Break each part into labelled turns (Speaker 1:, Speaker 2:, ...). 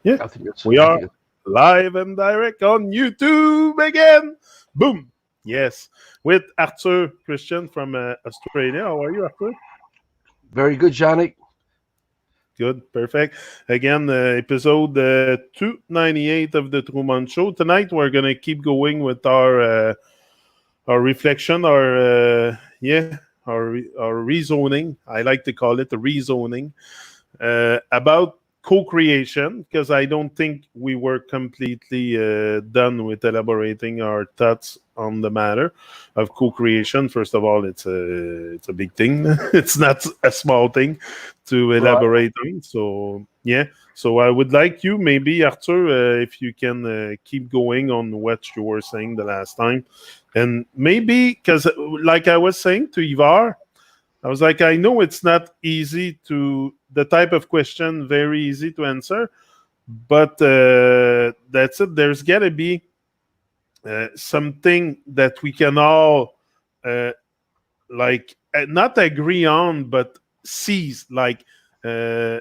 Speaker 1: Yeah,
Speaker 2: I think it's.
Speaker 1: we
Speaker 2: I
Speaker 1: are
Speaker 2: think it's
Speaker 1: live and direct on YouTube again. Boom. Yes, with Arthur Christian from Australia. How are you, Arthur?
Speaker 2: very good, Yannick.
Speaker 1: Good, perfect. Again, episode 298 of the TruMon Show. Tonight, we're gonna keep going with our reflection, our rezoning. I like to call it the rezoning about co-creation, because I don't think we were completely done with elaborating our thoughts on the matter of co-creation. First of all, it's a big thing. It's not a small thing to
Speaker 2: Right.
Speaker 1: elaborate on. So yeah. So I would like you, maybe Arthur, if you can keep going on what you were saying the last time, and maybe because, like I was saying to Ivar, I was like, I know it's not easy to the type of question, very easy to answer, but that's it. There's got to be something that we can all uh, not agree on, but seize, uh,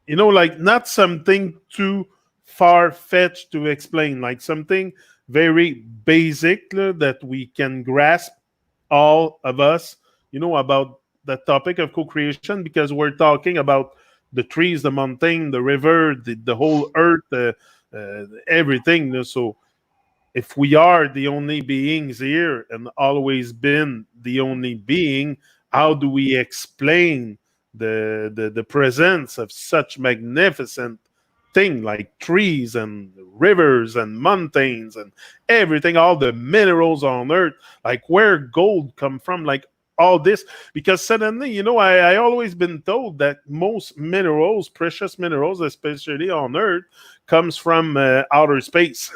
Speaker 1: like not something too far fetched to explain, like something very basic that we can grasp, all of us, about the topic of co-creation, because we're talking about the trees, the mountain, the river, the whole earth, everything. So if we are the only beings here and always been the only being, how do we explain the presence of such magnificent thing like trees and rivers and mountains and everything, all the minerals on earth, like where gold come from, like all this? Because suddenly, I always been told that most minerals, precious minerals, especially on earth, comes from outer space.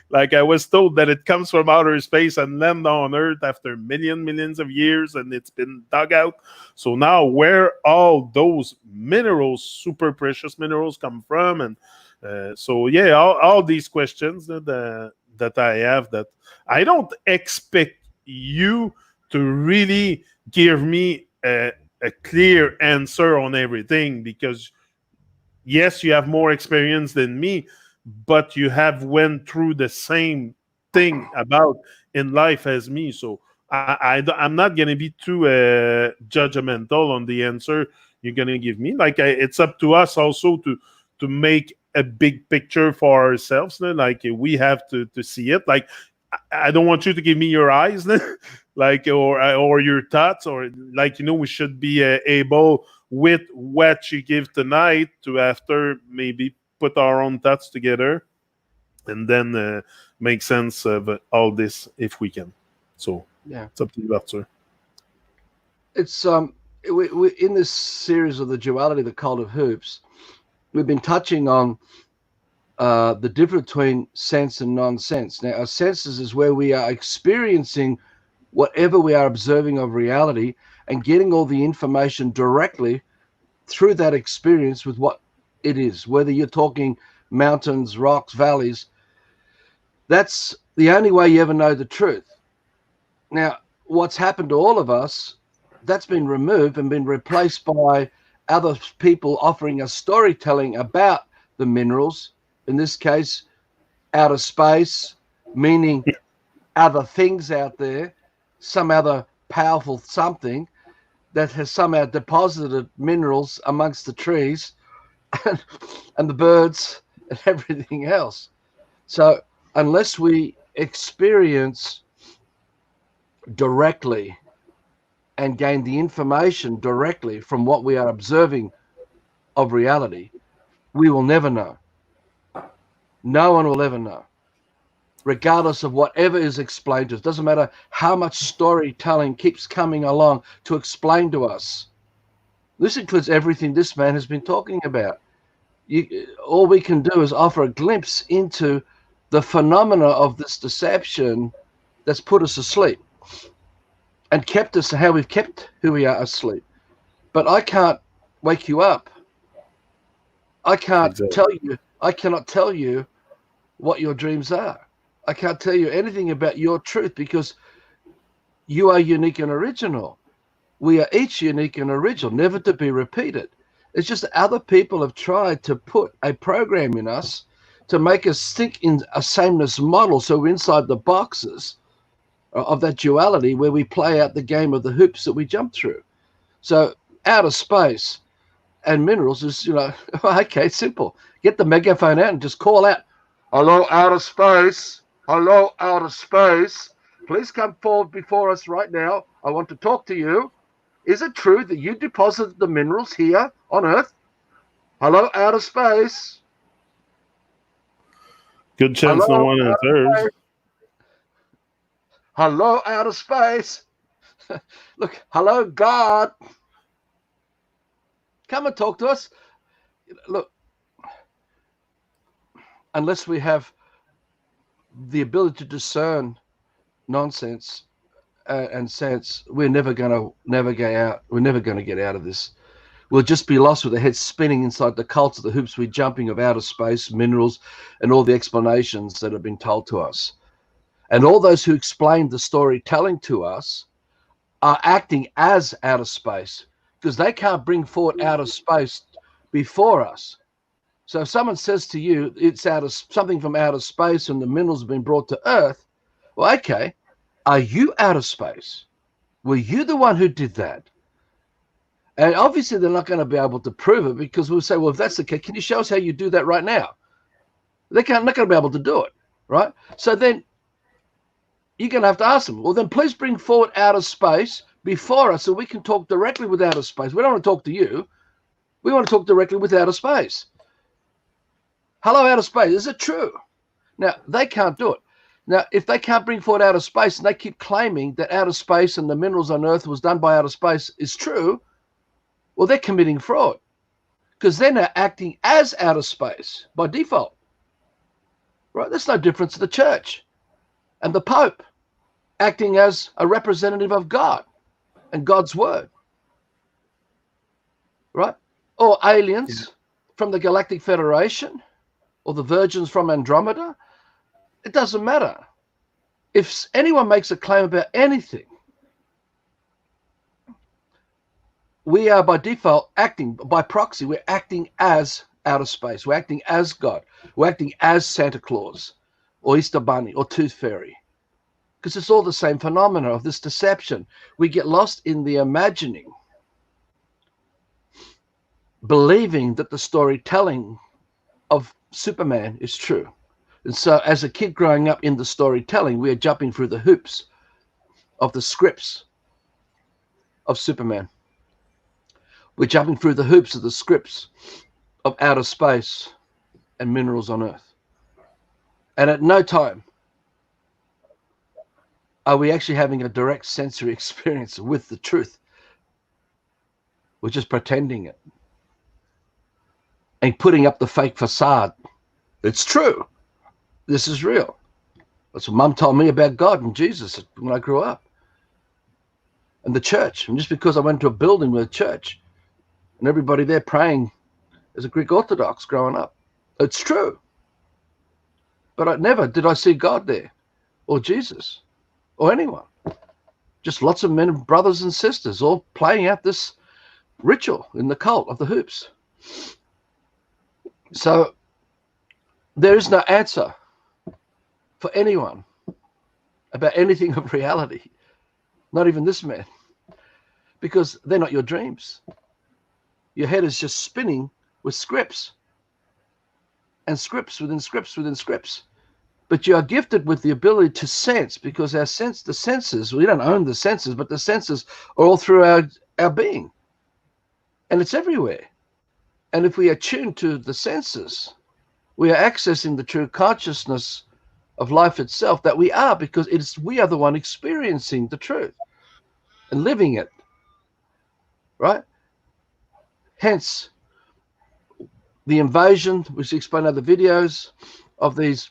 Speaker 1: Like I was told that it comes from outer space and land on earth after millions of years, and it's been dug out. So now where all those minerals, super precious minerals, come from? And so yeah, all these questions that I have, that I don't expect you to really give me a clear answer on everything, because yes, you have more experience than me, but you have went through the same thing about in life as me. So I'm not gonna be too judgmental on the answer you're gonna give me. Like it's up to us also to make a big picture for ourselves. Like we have to see it. Like I don't want you to give me your eyes, like or your thoughts, or like we should be able, with what you give tonight, to after maybe put our own thoughts together, and then make sense of all this if we can. So
Speaker 2: Yeah.
Speaker 1: it's up to you, Arthur.
Speaker 2: It's we in this series of the duality, the cult of hoops. We've been touching on the difference between sense and non-sense. Now, our senses is where we are experiencing whatever we are observing of reality and getting all the information directly through that experience with what it is. Whether you're talking mountains, rocks, valleys, that's the only way you ever know the truth. Now, what's happened to all of us, that's been removed and been replaced by other people offering us storytelling about the minerals, in this case, outer space, meaning other things out there, some other powerful something that has somehow deposited minerals amongst the trees and the birds and everything else. So unless we experience directly and gain the information directly from what we are observing of reality, we will never know. No one will ever know, regardless of whatever is explained to us. Doesn't matter how much storytelling keeps coming along to explain to us. This includes everything this man has been talking about. All we can do is offer a glimpse into the phenomena of this deception that's put us asleep and kept us how we've kept who we are asleep. But I can't wake you up. I can't
Speaker 1: Exactly.
Speaker 2: tell you. I cannot tell you what your dreams are. I can't tell you anything about your truth because you are unique and original. We are each unique and original, never to be repeated. It's just that other people have tried to put a program in us to make us think in a sameness model, so we're inside the boxes of that duality where we play out the game of the hoops that we jump through. So outer space and minerals is, okay, simple. Get the megaphone out and just call out, "Hello, outer space. Hello, outer space. Please come forward before us right now. I want to talk to you. Is it true that you deposited the minerals here on Earth? Hello, outer space.
Speaker 1: Good chance no
Speaker 2: Hello,
Speaker 1: one answers.
Speaker 2: hello, outer space. Look, hello, God. Come and talk to us." Look, unless we have the ability to discern nonsense and sense, we're never going to navigate out. We're never going to get out of this. We'll just be lost with the head spinning inside the cults of the hoops we're jumping of outer space, minerals, and all the explanations that have been told to us. And all those who explain the storytelling to us are acting as outer space because they can't bring forward outer space before us. So if someone says to you, it's something from outer space and the minerals have been brought to Earth, well, okay, are you outer space? Were you the one who did that? And obviously they're not going to be able to prove it because we'll say, well, if that's the case, can you show us how you do that right now? They're not going to be able to do it, right? So then you're going to have to ask them, well, then please bring forward outer space before us so we can talk directly with outer space. We don't want to talk to you. We want to talk directly with outer space. Hello, outer space. Is it true? Now, they can't do it. Now, if they can't bring forward outer space and they keep claiming that outer space and the minerals on Earth was done by outer space is true, well, they're committing fraud because they're now acting as outer space by default, right? There's no difference to the church and the Pope acting as a representative of God and God's word, right? Or aliens from the Galactic Federation or the virgins from Andromeda. It doesn't matter. If anyone makes a claim about anything, we are by default acting, by proxy, we're acting as outer space. We're acting as God. We're acting as Santa Claus or Easter Bunny or Tooth Fairy. Because it's all the same phenomena of this deception. We get lost in the imagining, believing that the storytelling of Superman is true. And so as a kid growing up in the storytelling, we are jumping through the hoops of the scripts of Superman. We're jumping through the hoops of the scripts of outer space and minerals on Earth. And at no time are we actually having a direct sensory experience with the truth. We're just pretending it and putting up the fake facade. It's true. This is real. That's what Mum told me about God and Jesus when I grew up. And the church. And just because I went to a building with a church and everybody there praying as a Greek Orthodox growing up, it's true. But never did I see God there or Jesus or anyone. Just lots of men, brothers and sisters, all playing out this ritual in the cult of the hoops. So there is no answer for anyone about anything of reality, not even this man, because they're not your dreams. Your head is just spinning with scripts and scripts within scripts within scripts. But you are gifted with the ability to sense, because the senses, we don't own the senses, but the senses are all through our being. And it's everywhere. And if we are tuned to the senses, we are accessing the true consciousness of life itself that we are, because we are the one experiencing the truth and living it, right? Hence, the invasion, which explain in other videos, of these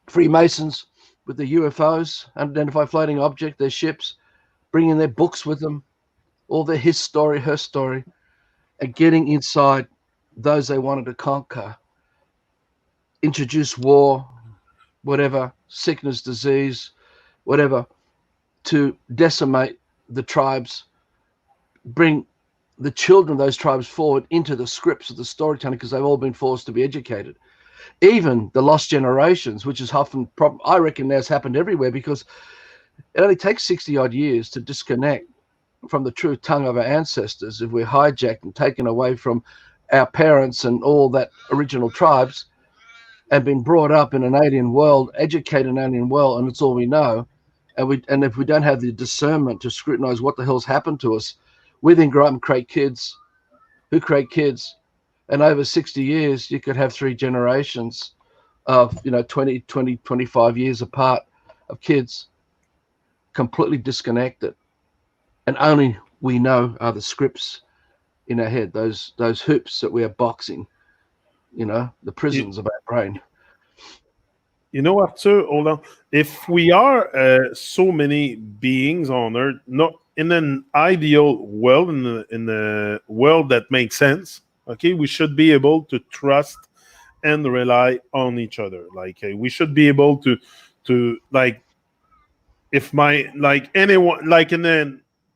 Speaker 2: Freemasons with the UFOs, unidentified floating object, their ships, bringing their books with them, all their his story, her story, and getting inside those they wanted to conquer, introduce war, whatever, sickness, disease, whatever, to decimate the tribes, bring the children of those tribes forward into the scripts of the storytelling because they've all been forced to be educated. Even the lost generations, which is often, I reckon now has happened everywhere because it only takes 60 odd years to disconnect from the true tongue of our ancestors if we're hijacked and taken away from our parents and all that original tribes and been brought up in an alien world, educated in an alien world, and it's all we know. And if we don't have the discernment to scrutinize what the hell's happened to us, we then grow up and create kids who create kids. And over 60 years, you could have 3 generations of, 20, 25 years apart of kids completely disconnected. And only we know are the scripts in our head, those hoops that we are boxing, the prisons of our brain.
Speaker 1: You know what, sir? Hold on. If we are so many beings on Earth, not in an ideal world, in the world that makes sense, okay, we should be able to trust and rely on each other. Like we should be able to like, if my like anyone like in a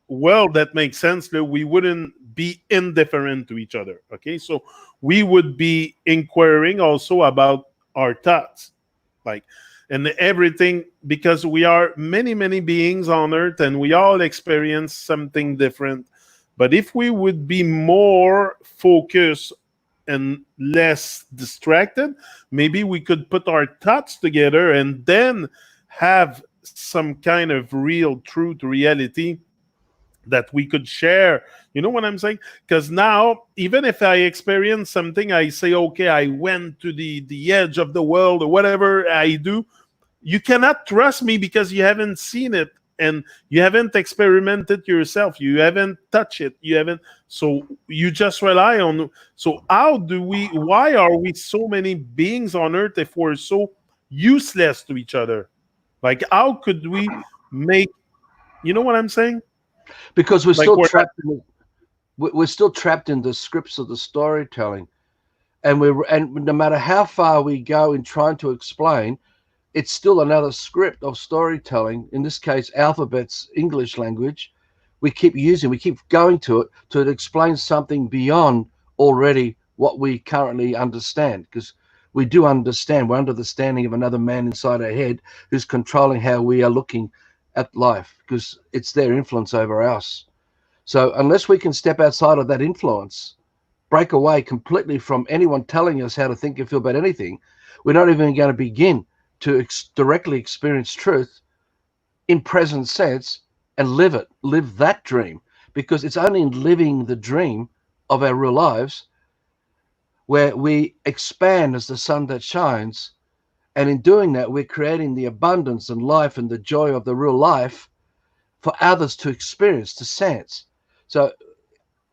Speaker 1: world that makes sense, we wouldn't be indifferent to each other. Okay, so we would be inquiring also about our thoughts, like, and everything, because we are many beings on Earth and we all experience something different. But if we would be more focused and less distracted, maybe we could put our thoughts together and then have some kind of real truth reality that we could share. You know what I'm saying? Because now, even if I experience something, I say, okay, I went to the edge of the world or whatever I do. You cannot trust me because you haven't seen it and you haven't experimented yourself. You haven't touched it. You haven't. So you just rely on. So why are we so many beings on Earth if we're so useless to each other? Like, how could we make, you know what I'm saying?
Speaker 2: Because we're
Speaker 1: Like,
Speaker 2: still trapped we're still trapped in the scripts of the storytelling. And no matter how far we go in trying to explain, it's still another script of storytelling, in this case, alphabet's English language. We keep going to it to explain something beyond already what we currently understand, because we do understand. We're under the standing of another man inside our head who's controlling how we are looking at life, because it's their influence over us. So unless we can step outside of that influence, break away completely from anyone telling us how to think and feel about anything, we're not even going to begin to directly experience truth in present sense and live that dream, because it's only in living the dream of our real lives where we expand as the sun that shines. And in doing that, we're creating the abundance and life and the joy of the real life for others to experience, to sense. So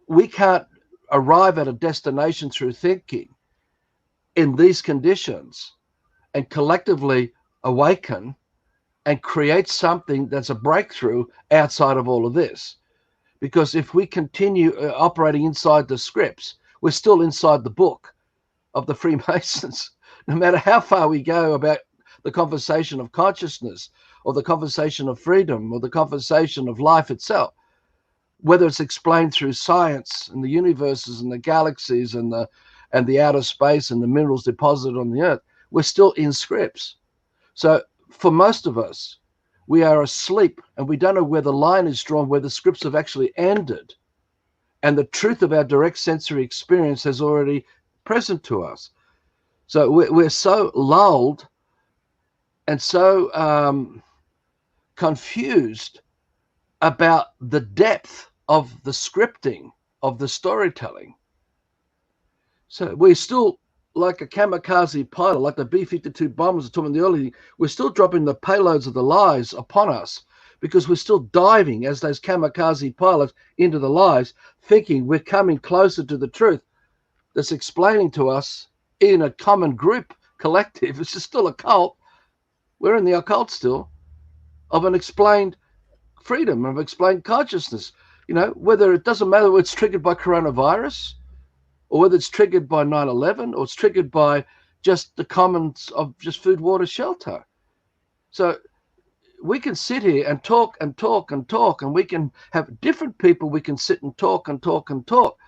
Speaker 2: we can't arrive at a destination through thinking in these conditions and collectively awaken and create something that's a breakthrough outside of all of this. Because if we continue operating inside the scripts, we're still inside the book of the Freemasons. No matter how far we go about the conversation of consciousness or the conversation of freedom or the conversation of life itself, whether it's explained through science and the universes and the galaxies and the outer space and the minerals deposited on the earth, we're still in scripts. So for most of us, we are asleep and we don't know where the line is drawn, where the scripts have actually ended. And the truth of our direct sensory experience has already present to us. So we're so lulled and so confused about the depth of the scripting of the storytelling. So we're still like a kamikaze pilot, like the B-52 bombers I talked about earlier. We're still dropping the payloads of the lies upon us because we're still diving as those kamikaze pilots into the lies, thinking we're coming closer to the truth that's explaining to us in a common group, collective. It's just still a cult. We're in the occult still of an explained freedom, of explained consciousness. Whether it doesn't matter whether it's triggered by coronavirus or whether it's triggered by 9/11 or it's triggered by just the commons of just food, water, shelter. So we can sit here and talk and talk and talk, and we can have different people. We can sit and talk and talk and talk.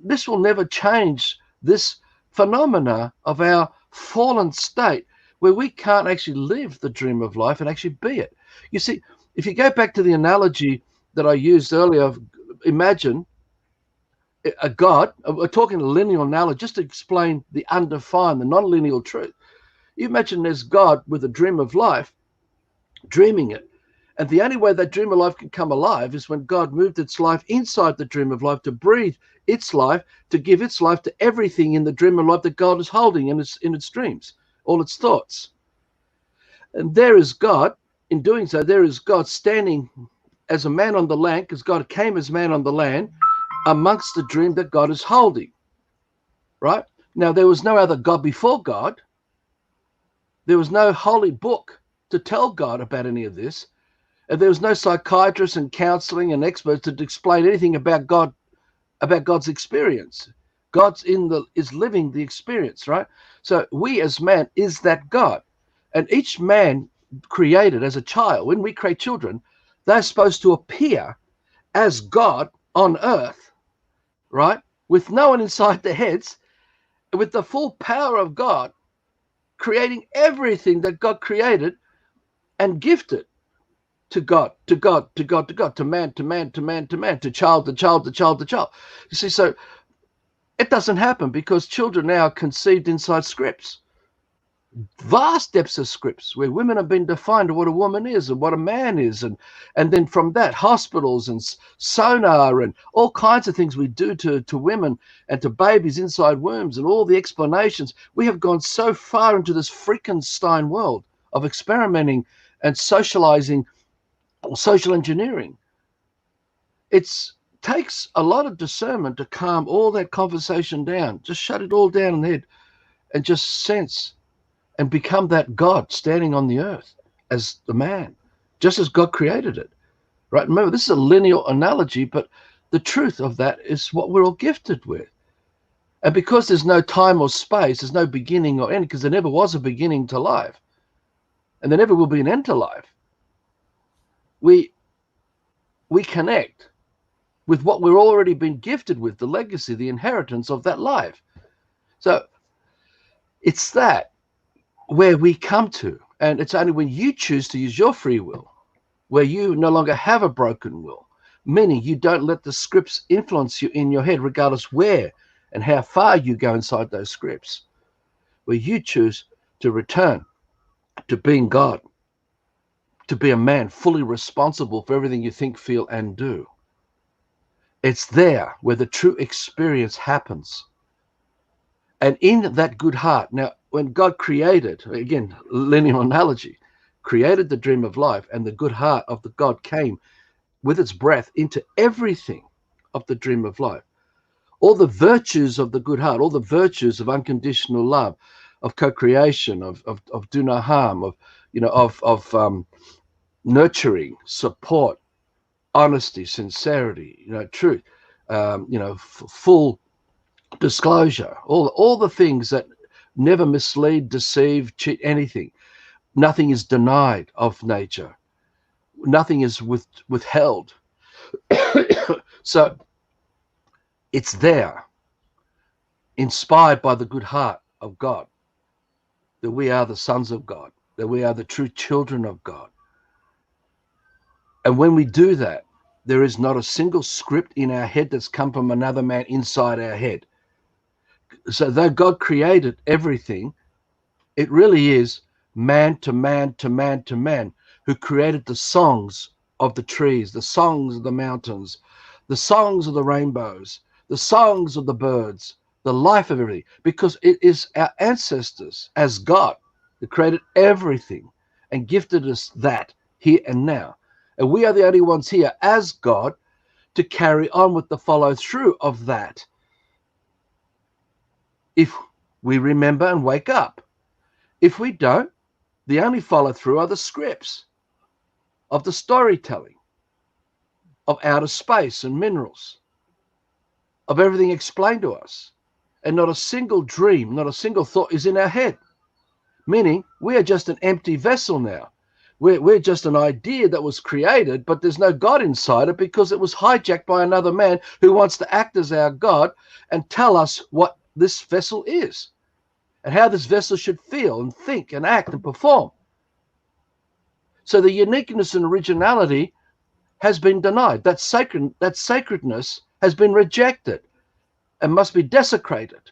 Speaker 2: This will never change this phenomena of our fallen state where we can't actually live the dream of life and actually be it. You see, if you go back to the analogy that I used earlier of imagine a God, we're talking a linear analogy just to explain the undefined, the non-linear truth. You imagine there's God with a dream of life, dreaming it. And the only way that dream of life can come alive is when God moved its life inside the dream of life to breathe its life, to give its life to everything in the dream of life that God is holding in its dreams, all its thoughts. And there is God. In doing so, there is God standing as a man on the land, because God came as man on the land, amongst the dream that God is holding. Right? Now, there was no other God before God. There was no holy book to tell God about any of this. And there was no psychiatrists and counseling and experts to explain anything about God, about God's experience. God's is living the experience, right? So we as man is that God. And each man created as a child, when we create children, they're supposed to appear as God on earth, right? With no one inside their heads, with the full power of God, creating everything that God created and gifted to God, to God, to God, to God, to man, to man, to man, to man, to child, to child, to child, to child. You see, so it doesn't happen because children now are conceived inside scripts, vast depths of scripts where women have been defined what a woman is and what a man is. And then from that, hospitals and sonar and all kinds of things we do to women and to babies inside wombs and all the explanations. We have gone so far into this Frankenstein world of experimenting and socializing, social engineering. It takes a lot of discernment to calm all that conversation down. Just shut it all down in the head and just sense and become that God standing on the earth as the man, just as God created it. Right? Remember, this is a linear analogy, but the truth of that is what we're all gifted with. And because there's no time or space, there's no beginning or end, because there never was a beginning to life, and there never will be an end to life. We connect with what we're already been gifted with, the legacy, the inheritance of that life. So it's that where we come to, and it's only when you choose to use your free will, where you no longer have a broken will, meaning you don't let the scripts influence you in your head, regardless where and how far you go inside those scripts, where you choose to return to being God, to be a man fully responsible for everything you think, feel, and do. It's there where the true experience happens. And in that good heart, now, when God created, again, linear analogy, created the dream of life, and the good heart of the God came with its breath into everything of the dream of life. All the virtues of the good heart, all the virtues of unconditional love, of co-creation, of do no harm, of nurturing, support, honesty, sincerity, truth, full disclosure, all the things that never mislead, deceive, cheat, anything. Nothing is denied of nature. Nothing is withheld. So it's there, inspired by the good heart of God, that we are the sons of God, that we are the true children of God. And when we do that, there is not a single script in our head that's come from another man inside our head. So though God created everything, it really is man to man to man to man who created the songs of the trees, the songs of the mountains, the songs of the rainbows, the songs of the birds, the life of everything, because it is our ancestors as God who created everything and gifted us that here and now. And we are the only ones here as God to carry on with the follow through of that, if we remember and wake up. If we don't, the only follow through are the scripts of the storytelling, of outer space and minerals, of everything explained to us. And not a single dream, not a single thought is in our head. Meaning we are just an empty vessel now. We're just an idea that was created, but there's no God inside it because it was hijacked by another man who wants to act as our God and tell us what this vessel is and how this vessel should feel and think and act and perform. So the uniqueness and originality has been denied. That sacredness has been rejected and must be desecrated.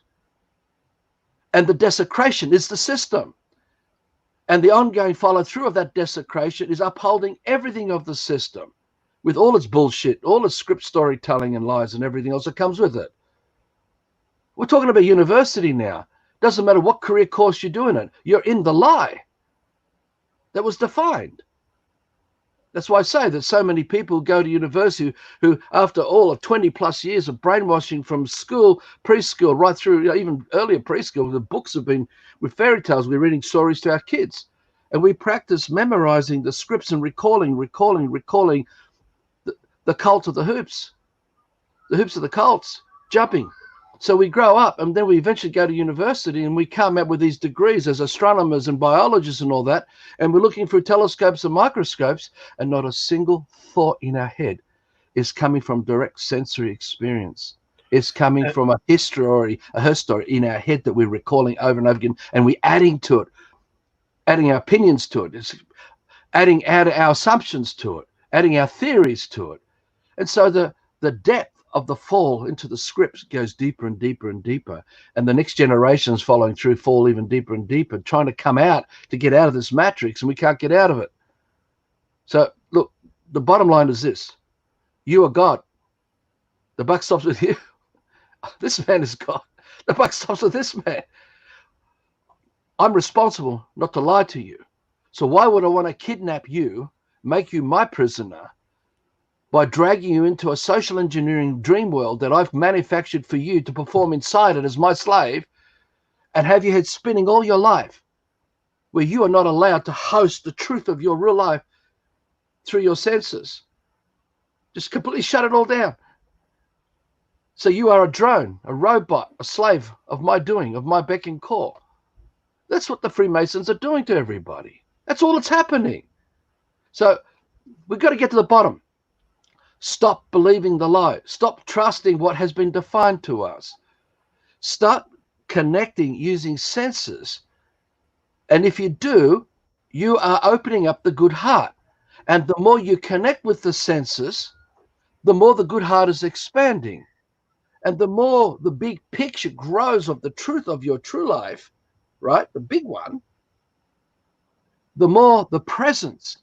Speaker 2: And the desecration is the system. And the ongoing follow-through of that desecration is upholding everything of the system with all its bullshit, all its script storytelling and lies and everything else that comes with it. We're talking about university now. Doesn't matter what career course you're doing it. You're in the lie that was defined. That's why I say that so many people go to university who after all of 20 plus years of brainwashing from school, preschool, right through even earlier preschool, the books have been with fairy tales. We're reading stories to our kids. And we practice memorizing the scripts and recalling the cult of the hoops of the cults, jumping. So we grow up and then we eventually go to university and we come out with these degrees as astronomers and biologists and all that. And we're looking through telescopes and microscopes and not a single thought in our head is coming from direct sensory experience. It's coming from a history in our head that we're recalling over and over again. And we're adding to it, adding our opinions to it, it's adding our assumptions to it, adding our theories to it. And so the depth of the fall into the scripts goes deeper and deeper and deeper, and the next generations following through fall even deeper and deeper, trying to come out to get out of this matrix, and we can't get out of it. So look, the bottom line is this: you are God. The buck stops with you. This man is God. The buck stops with this man. I'm responsible not to lie to you. So why would I want to kidnap you, make you my prisoner, by dragging you into a social engineering dream world that I've manufactured for you to perform inside it as my slave, and have your head spinning all your life, where you are not allowed to host the truth of your real life through your senses? Just completely shut it all down. So you are a drone, a robot, a slave of my doing, of my beck and call. That's what the Freemasons are doing to everybody. That's all that's happening. So we've got to get to the bottom. Stop believing the lie. Stop trusting what has been defined to us. Start connecting using senses. And if you do, you are opening up the good heart. And the more you connect with the senses, the more the good heart is expanding. And the more the big picture grows of the truth of your true life, right, the big one, the more the presence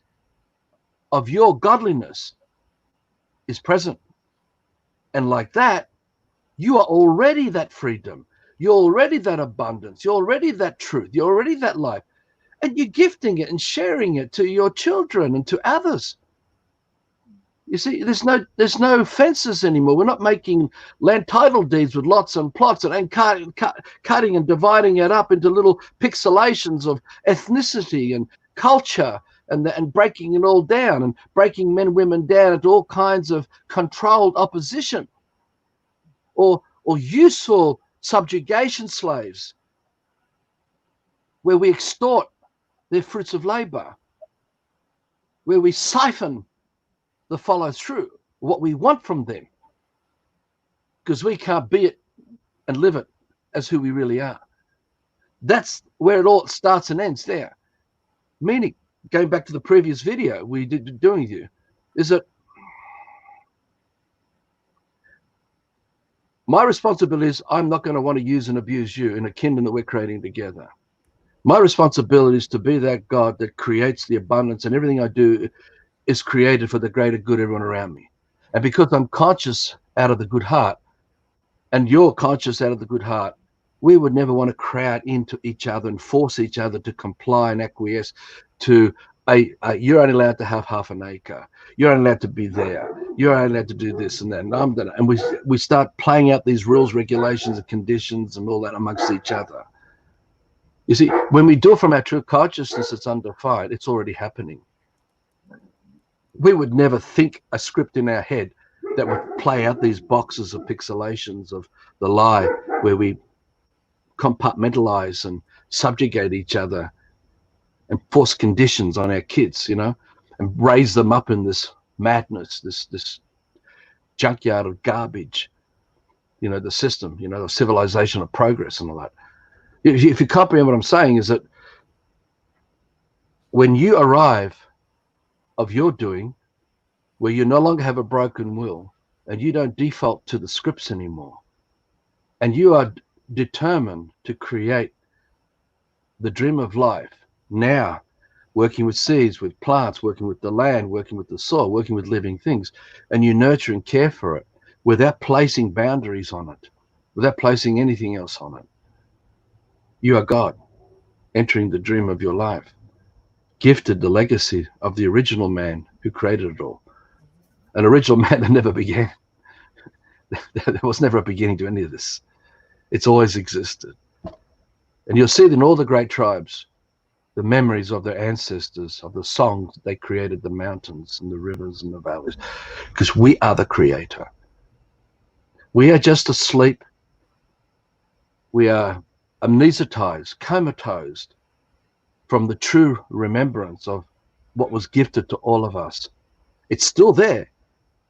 Speaker 2: of your godliness is present. And like that, you are already that freedom. You're already that abundance. You're already that truth. You're already that life. And you're gifting it and sharing it to your children and to others. You see, there's no fences anymore. We're not making land title deeds with lots and plots and cutting and dividing it up into little pixelations of ethnicity and culture and breaking it all down and breaking men, women down into all kinds of controlled opposition or useful subjugation slaves where we extort their fruits of labor, where we siphon the follow through, what we want from them, because we can't be it and live it as who we really are. That's where it all starts and ends there. Meaning, going back to the previous video we did doing with you, is that my responsibility is I'm not going to want to use and abuse you in a kingdom that we're creating together. My responsibility is to be that God that creates the abundance, and everything I do is created for the greater good of everyone around me. And because I'm conscious out of the good heart, and you're conscious out of the good heart, we would never want to crowd into each other and force each other to comply and acquiesce to you're only allowed to have half an acre. You're only allowed to be there. You're only allowed to do this and that. And we start playing out these rules, regulations, and conditions and all that amongst each other. You see, when we do it from our true consciousness, it's undefined. It's already happening. We would never think a script in our head that would play out these boxes of pixelations of the lie where we compartmentalize and subjugate each other and force conditions on our kids, and raise them up in this madness, this junkyard of garbage, the system, the civilization of progress and all that. If you comprehend what I'm saying, is that when you arrive of your doing, where you no longer have a broken will and you don't default to the scripts anymore, and you are determined to create the dream of life now, working with seeds, with plants, working with the land, working with the soil, working with living things, and you nurture and care for it without placing boundaries on it, without placing anything else on it. You are God entering the dream of your life, gifted the legacy of the original man who created it all. An original man that never began. There was never a beginning to any of this. It's always existed. And you'll see it in all the great tribes, the memories of their ancestors, of the songs they created, the mountains and the rivers and the valleys, because we are the creator. We are just asleep. We are amnesitized, comatose from the true remembrance of what was gifted to all of us. It's still there.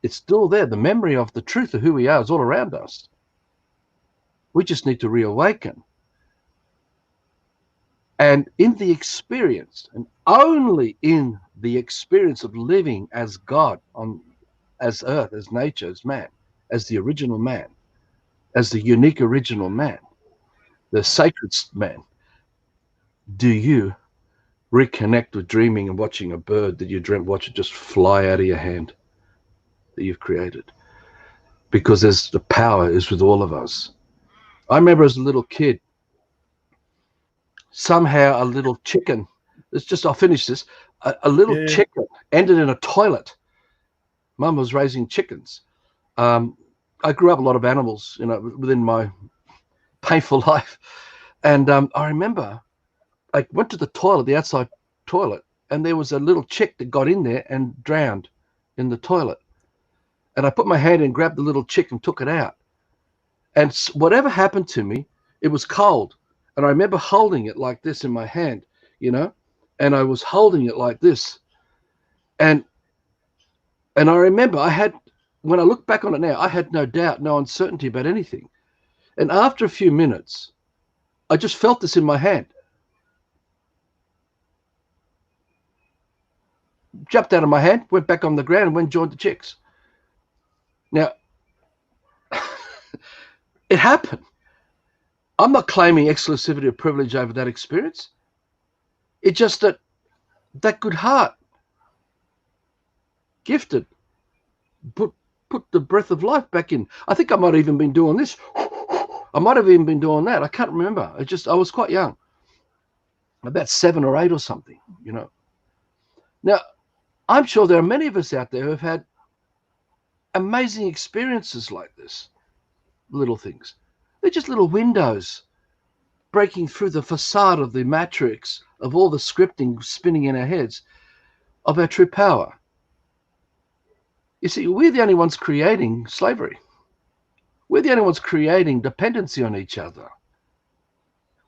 Speaker 2: It's still there. The memory of the truth of who we are is all around us. We just need to reawaken. And in the experience, and only in the experience of living as God, as earth, as nature, as man, as the original man, as the unique original man, the sacred man, do you reconnect with dreaming and watching a bird that you dreamt, watch it just fly out of your hand that you've created. Because the power is with all of us. I remember as a little kid, somehow a little chicken, I'll finish this, a little chicken ended in a toilet. Mum was raising chickens. I grew up a lot of animals, within my painful life. And I remember I went to the toilet, the outside toilet, and there was a little chick that got in there and drowned in the toilet. And I put my hand in, grabbed the little chick and took it out. And whatever happened to me, it was cold. And I remember holding it like this in my hand, and I was holding it like this. And I remember when I look back on it now, I had no doubt, no uncertainty about anything. And after a few minutes, I just felt this in my hand. Jumped out of my hand, went back on the ground and went and joined the chicks. Now, it happened. I'm not claiming exclusivity or privilege over that experience. It's just that good heart, gifted, put the breath of life back in. I think I might have even been doing this. I might have even been doing that. I can't remember. I was quite young, about 7 or 8 or something, Now, I'm sure there are many of us out there who have had amazing experiences like this, little things. They're just little windows breaking through the facade of the matrix of all the scripting spinning in our heads of our true power. You see, we're the only ones creating slavery. We're the only ones creating dependency on each other.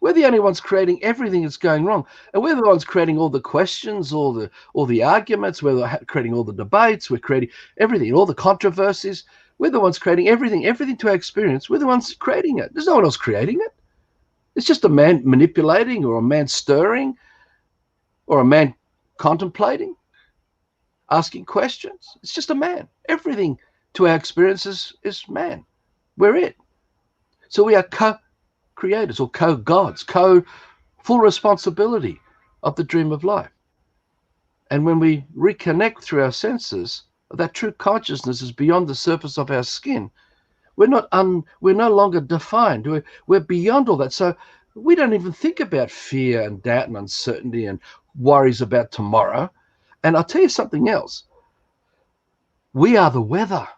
Speaker 2: We're the only ones creating everything that's going wrong. And we're the ones creating all the questions, all the arguments, we're creating all the debates, we're creating everything, all the controversies. We're the ones creating everything to our experience. We're the ones creating it. There's no one else creating it. It's just a man manipulating, or a man stirring, or a man contemplating, asking questions. It's just a man. Everything to our experiences is man. We're it. So we are co-creators, or co-gods, full responsibility of the dream of life. And when we reconnect through our senses, that true consciousness is beyond the surface of our skin. We're no longer defined. We're beyond all that. So we don't even think about fear and doubt and uncertainty and worries about tomorrow. And I'll tell you something else. We are the weather.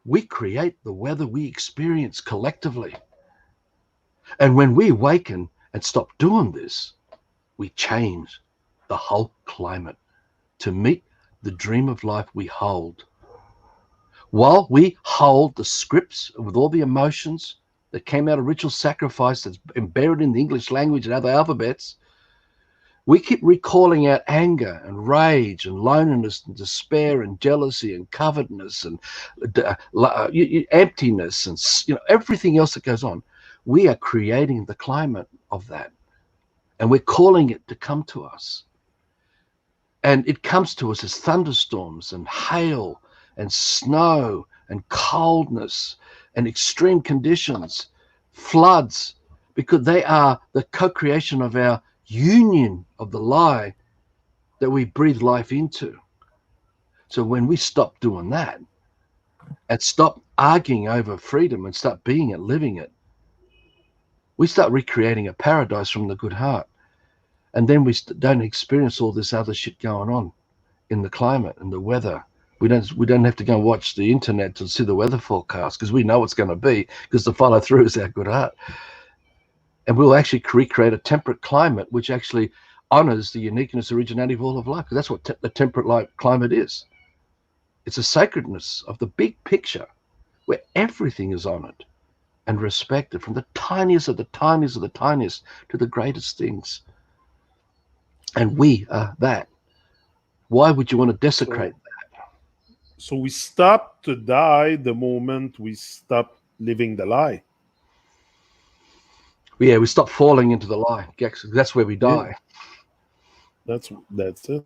Speaker 2: We create the weather we experience collectively. And when we awaken and stop doing this, we change the whole climate to meet the dream of life we hold. While we hold the scripts with all the emotions that came out of ritual sacrifice that's embedded in the English language and other alphabets, We keep recalling out anger and rage and loneliness and despair and jealousy and covetousness and emptiness and everything else that goes on. We are creating the climate of that, and we're calling it to come to us. And it comes to us as thunderstorms and hail and snow and coldness and extreme conditions, floods, because they are the co-creation of our union of the lie that we breathe life into. So when we stop doing that and stop arguing over freedom and start being it, living it, we start recreating a paradise from the good heart. And then we don't experience all this other shit going on in the climate and the weather. We don't have to go and watch the internet to see the weather forecast, because we know it's going to be, because the follow through is our good heart. And we'll actually recreate a temperate climate which actually honors the uniqueness, originality of all of life. Because that's what the temperate climate is. It's a sacredness of the big picture where everything is honored and respected, from the tiniest of the tiniest of the tiniest to the greatest things. And we are that. Why would you want to desecrate that?
Speaker 1: So we stop to die the moment we stop living the lie.
Speaker 2: Yeah, we stop falling into the lie. That's where we die.
Speaker 1: Yeah. That's it.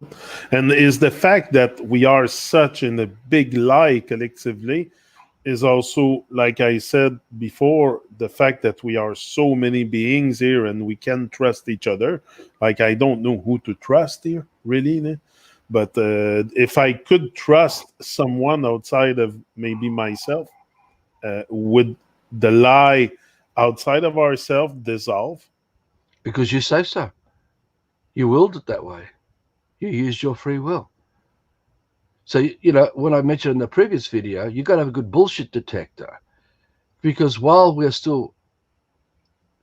Speaker 1: And is the fact that we are such in a big lie collectively is also, like I said before, the fact that we are so many beings here and we can trust each other. Like, I don't know who to trust here, really. Né? But if I could trust someone outside of maybe myself, would the lie outside of ourselves dissolve?
Speaker 2: Because you say so. You willed it that way. You used your free will. So, when I mentioned in the previous video, you got to have a good bullshit detector. Because while we're still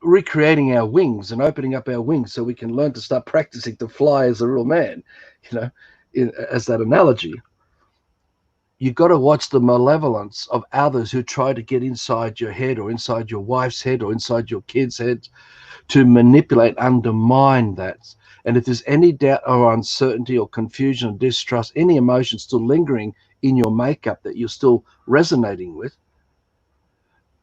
Speaker 2: recreating our wings and opening up our wings so we can learn to start practicing to fly as a real man, as that analogy, you've got to watch the malevolence of others who try to get inside your head or inside your wife's head or inside your kid's head to manipulate, undermine that. And if there's any doubt or uncertainty or confusion or distrust, any emotion still lingering in your makeup that you're still resonating with,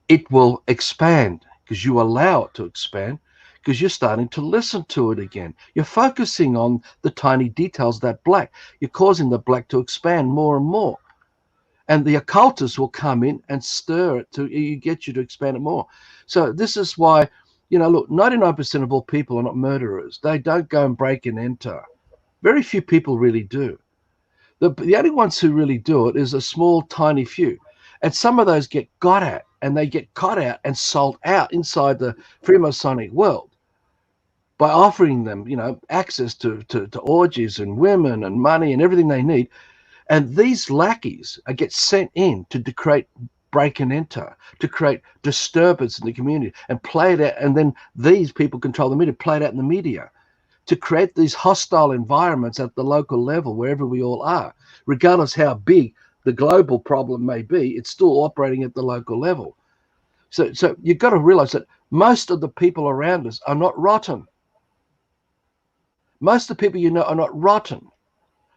Speaker 2: it will expand, because you allow it to expand, because you're starting to listen to it again. You're focusing on the tiny details of that black. You're causing the black to expand more and more. And the occultists will come in and stir it to get you to expand it more. So this is why, look, 99% of all people are not murderers. They don't go and break and enter. Very few people really do. The only ones who really do it is a small, tiny few. And some of those get got at, and they get caught out and sold out inside the Freemasonic world by offering them, access to orgies and women and money and everything they need. And these lackeys get sent in to create break and enter, to create disturbance in the community and play it out. And then these people control the media, play it out in the media, to create these hostile environments at the local level, wherever we all are. Regardless how big the global problem may be, it's still operating at the local level. So you've got to realize that most of the people around us are not rotten. Most of the people are not rotten.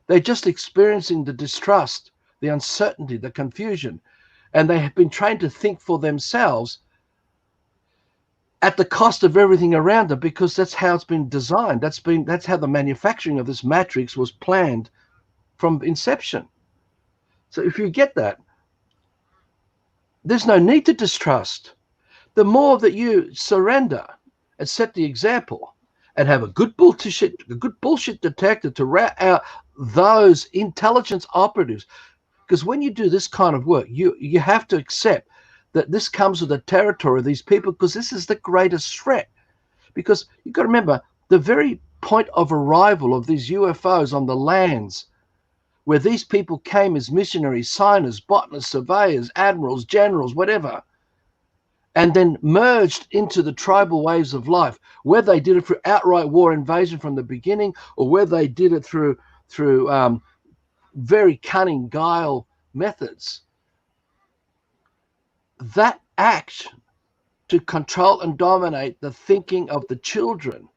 Speaker 2: They're just experiencing the distrust, the uncertainty, the confusion, and they have been trained to think for themselves at the cost of everything around them, because that's how it's been designed. That's how the manufacturing of this matrix was planned from inception. So if you get that, there's no need to distrust. The more that you surrender and set the example and have a good bullshit detector to rat out those intelligence operatives. Because when you do this kind of work, you have to accept that this comes with the territory of these people, because this is the greatest threat. Because you've got to remember, the very point of arrival of these UFOs on the lands where these people came as missionaries, signers, botanists, surveyors, admirals, generals, whatever, and then merged into the tribal ways of life, whether they did it through outright war invasion from the beginning, or whether they did it through very cunning guile methods. That act to control and dominate the thinking of the children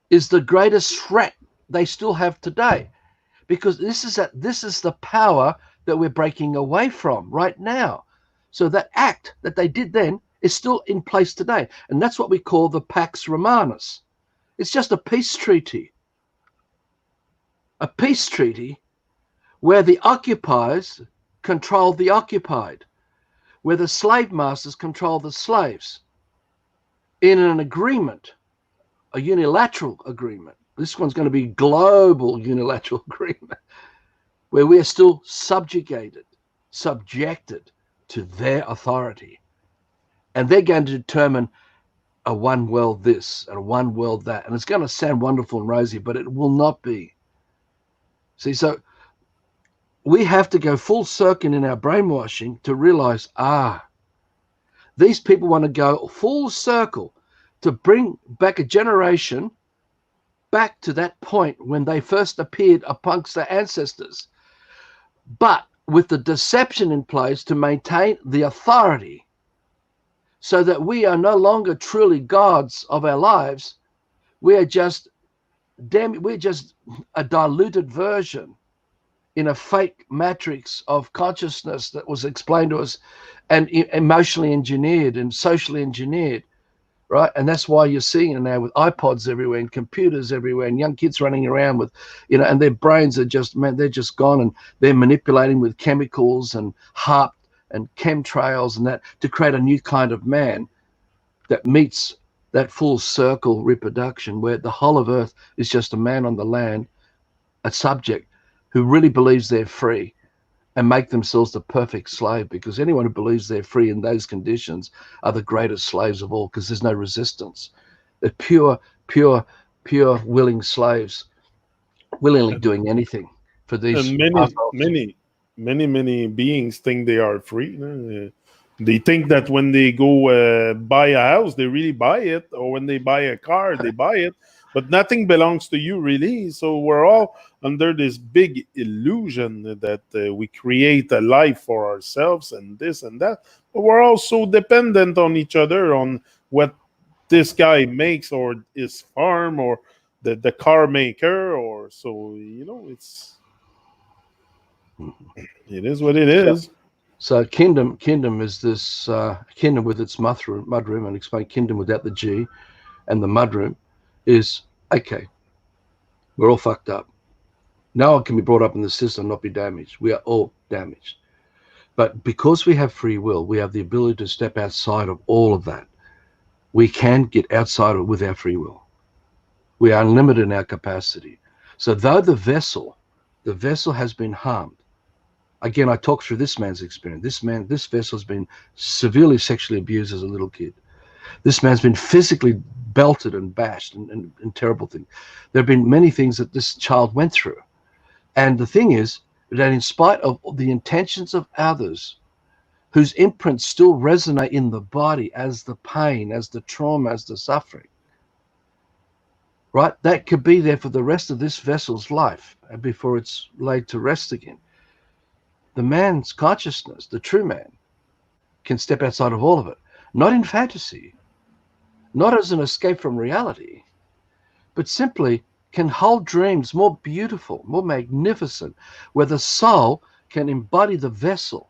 Speaker 2: is the greatest threat they still have today, because this is the power that we're breaking away from right now. So that act that they did then is still in place today, and that's what we call the Pax Romanus. It's just a peace treaty. A peace treaty where the occupiers control the occupied, where the slave masters control the slaves, in an agreement, a unilateral agreement. This one's going to be global unilateral agreement, where we are still subjected to their authority. And they're going to determine a one world this and a one world that. And it's going to sound wonderful and rosy, but it will not be. See, so we have to go full circle in our brainwashing to realize, these people want to go full circle to bring back a generation back to that point when they first appeared amongst their ancestors, but with the deception in place to maintain the authority, so that we are no longer truly gods of our lives. We are just a diluted version in a fake matrix of consciousness that was explained to us and emotionally engineered and socially engineered, right? And that's why you're seeing it now with iPods everywhere and computers everywhere and young kids running around with, and their brains are just, man, they're just gone, and they're manipulating with chemicals and HARP and chemtrails and that to create a new kind of man that meets that full circle reproduction, where the whole of Earth is just a man on the land, a subject who really believes they're free, and make themselves the perfect slave, because anyone who believes they're free in those conditions are the greatest slaves of all, because there's no resistance. They're pure willing slaves, willingly doing anything for these.
Speaker 1: And many beings think they are free. They think that when they go buy a house, they really buy it, or when they buy a car, they buy it. But nothing belongs to you, really. So we're all under this big illusion that we create a life for ourselves and this and that. But we're all so dependent on each other, on what this guy makes, or his farm, or the car maker, or so, it is what it is.
Speaker 2: So kingdom is this kingdom with its mudroom, and explain kingdom without the G, and the mudroom is, okay, we're all fucked up. No one can be brought up in the system and not be damaged. We are all damaged. But because we have free will, we have the ability to step outside of all of that. We can get outside of it with our free will. We are unlimited in our capacity. So though the vessel has been harmed, again, I talk through this man's experience. This vessel has been severely sexually abused as a little kid. This man's been physically belted and bashed and terrible things. There have been many things that this child went through. And the thing is that in spite of the intentions of others, whose imprints still resonate in the body as the pain, as the trauma, as the suffering, right? That could be there for the rest of this vessel's life before it's laid to rest again. The man's consciousness, the true man, can step outside of all of it, not in fantasy, not as an escape from reality, but simply can hold dreams more beautiful, more magnificent, where the soul can embody the vessel.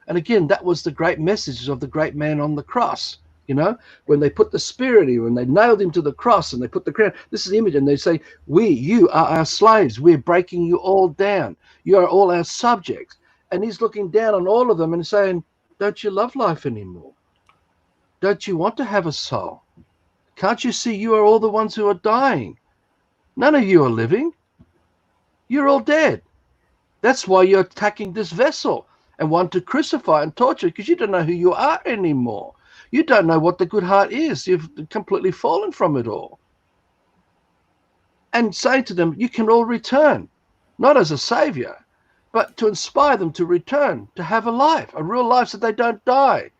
Speaker 2: And again, that was the great message of the great man on the cross. When they put the spirit in, when they nailed him to the cross and they put the crown, this is the image, and they say, you are our slaves. We're breaking you all down. You are all our subjects. And he's looking down on all of them and saying, don't you love life anymore? Don't you want to have a soul? Can't you see you are all the ones who are dying? None of you are living. You're all dead. That's why you're attacking this vessel and want to crucify and torture, because you don't know who you are anymore. You don't know what the good heart is. You've completely fallen from it all. And saying to them, you can all return, not as a savior, but to inspire them to return, to have a life, a real life, so they don't die,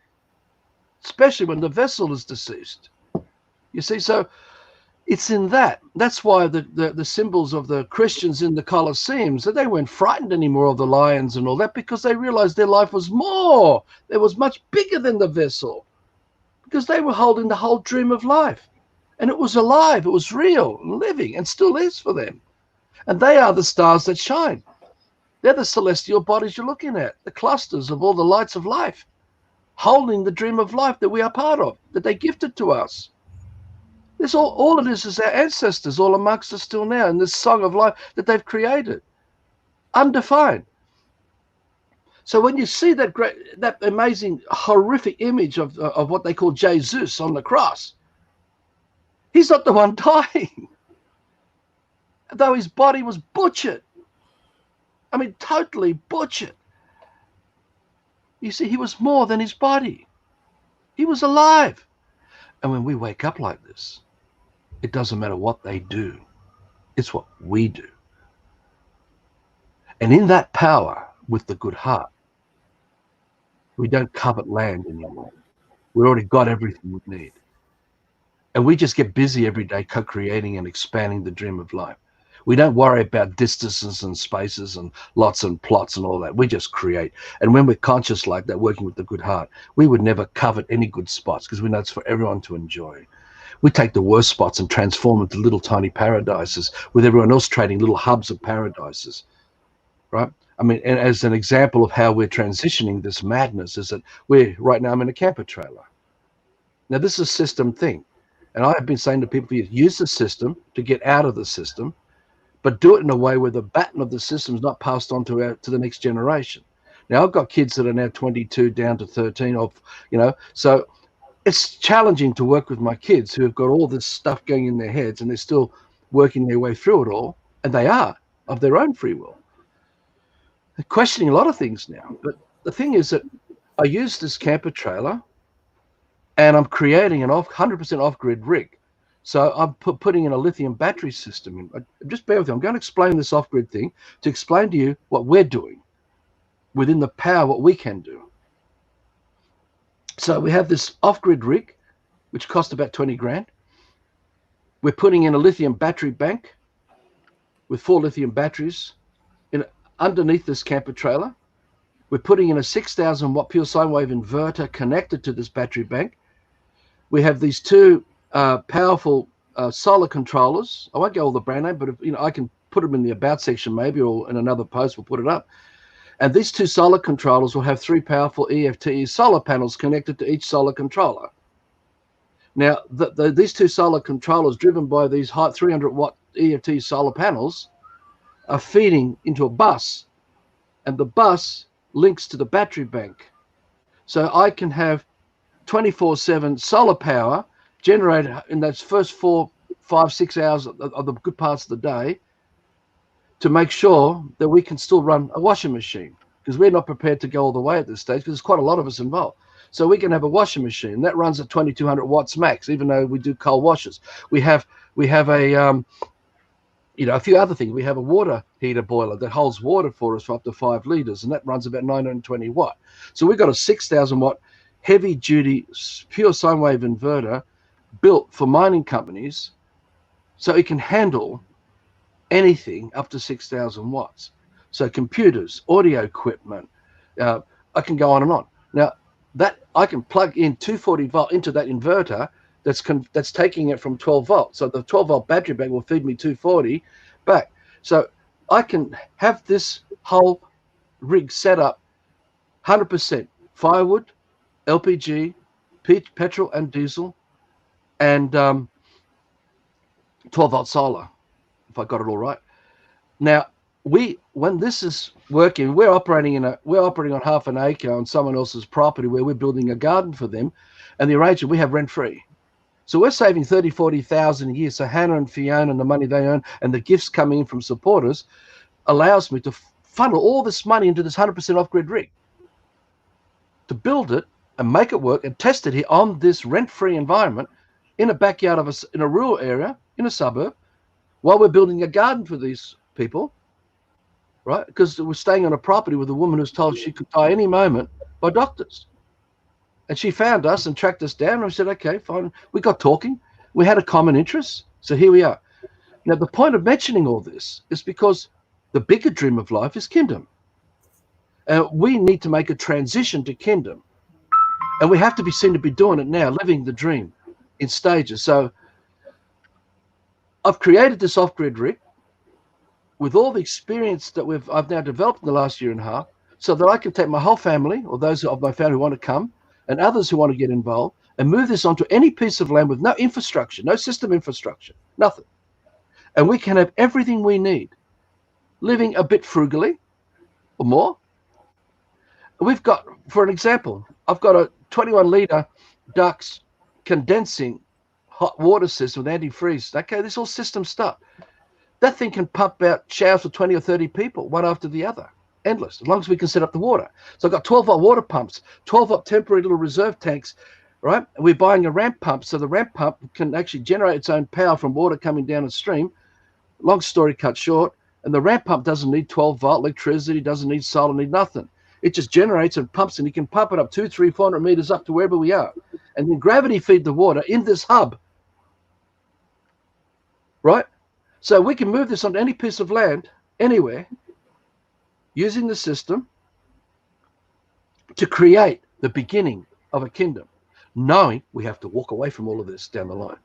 Speaker 2: especially when the vessel is deceased. You see, so it's in that. That's why the symbols of the Christians in the Colosseums, that they weren't frightened anymore of the lions and all that, because they realized their life was more. It was much bigger than the vessel, because they were holding the whole dream of life. And it was alive, it was real, living, and still is for them. And they are the stars that shine. They're the celestial bodies you're looking at, the clusters of all the lights of life, holding the dream of life that we are part of, that they gifted to us. This all it is our ancestors all amongst us still now in this song of life that they've created, undefined. So when you see that amazing, horrific image of what they call Jesus on the cross, he's not the one dying, though his body was butchered. I mean, totally butchered. You see, he was more than his body. He was alive. And when we wake up like this, it doesn't matter what they do. It's what we do. And in that power, with the good heart, we don't covet land anymore. We already got everything we need. And we just get busy every day co-creating and expanding the dream of life. We don't worry about distances and spaces and lots and plots and all that. We just create. And when we're conscious like that, working with the good heart, we would never covet any good spots because we know it's for everyone to enjoy. We take the worst spots and transform them to little tiny paradises with everyone else trading little hubs of paradises, right? I mean, and as an example of how we're transitioning this madness is that right now I'm in a camper trailer. Now, this is a system thing. And I have been saying to people, use the system to get out of the system, but do it in a way where the baton of the system is not passed on to the next generation. Now, I've got kids that are now 22 down to 13, so it's challenging to work with my kids who have got all this stuff going in their heads and they're still working their way through it all, and they are of their own free will. They're questioning a lot of things now. But the thing is that I use this camper trailer and I'm creating an 100% off-grid rig. So I'm putting in a lithium battery system in. Just bear with me. I'm going to explain this off-grid thing to explain to you what we're doing within the power, what we can do. So we have this off-grid rig, which cost about 20 grand. We're putting in a lithium battery bank with 4 lithium batteries underneath this camper trailer. We're putting in a 6,000 watt pure sine wave inverter connected to this battery bank. We have these 2 powerful solar controllers. I won't go all the brand name, but I can put them in the about section maybe, or in another post we'll put it up. And these 2 solar controllers will have 3 powerful EFTE solar panels connected to each solar controller. Now, these 2 solar controllers, driven by these high 300 watt EFT solar panels, are feeding into a bus, and the bus links to the battery bank. So I can have 24/7 solar power generated in those first 4, 5, 6 hours of the good parts of the day to make sure that we can still run a washing machine, because we're not prepared to go all the way at this stage because there's quite a lot of us involved. So we can have a washing machine that runs at 2200 watts max, even though we do cold washes. We have a few other things. We have a water heater boiler that holds water for us for up to 5 liters, and that runs about 920 watt. So we've got a 6,000 watt heavy duty pure sine wave inverter built for mining companies, so it can handle anything up to 6,000 watts. So computers, audio equipment, I can go on and on. Now, that I can plug in 240 volt into that inverter that's taking it from 12 volts. So the 12 volt battery bank will feed me 240 back. So I can have this whole rig set up 100% firewood, LPG, petrol and diesel, and 12 volt solar, if I got it all right. Now, when this is working, we're operating on half an acre on someone else's property where we're building a garden for them, and the arrangement we have rent free. So we're saving 30, 40,000 a year. So Hannah and Fiona and the money they earn and the gifts coming in from supporters allows me to funnel all this money into this 100% off-grid rig to build it and make it work and test it here on this rent-free environment in a backyard in a rural area, in a suburb, while we're building a garden for these people, right? Because we're staying on a property with a woman who's told she could die any moment by doctors. And she found us and tracked us down, and we said, okay, fine. We got talking. We had a common interest. So here we are. Now, the point of mentioning all this is because the bigger dream of life is kingdom. We need to make a transition to kingdom. And we have to be seen to be doing it now, living the dream in stages. So I've created this off-grid rig with all the experience that I've now developed in the last year and a half, so that I can take my whole family, or those of my family who want to come, and others who want to get involved, and move this onto any piece of land with no infrastructure, no system infrastructure, nothing. And we can have everything we need, living a bit frugally or more. We've got, for an example, I've got a 21-litre Dux condensing hot water system with antifreeze. Okay, this is all system stuff. That thing can pump out showers for 20 or 30 people, one after the other. Endless, as long as we can set up the water. So I've got 12-volt water pumps, 12-volt temporary little reserve tanks, right? And we're buying a ramp pump, so the ramp pump can actually generate its own power from water coming down a stream. Long story cut short, and the ramp pump doesn't need 12-volt electricity, doesn't need solar, need nothing. It just generates and pumps, and you can pump it up 200, 300, 400 meters up to wherever we are. And then gravity feed the water in this hub, right? So we can move this onto any piece of land, anywhere, using the system to create the beginning of a kingdom, knowing we have to walk away from all of this down the line,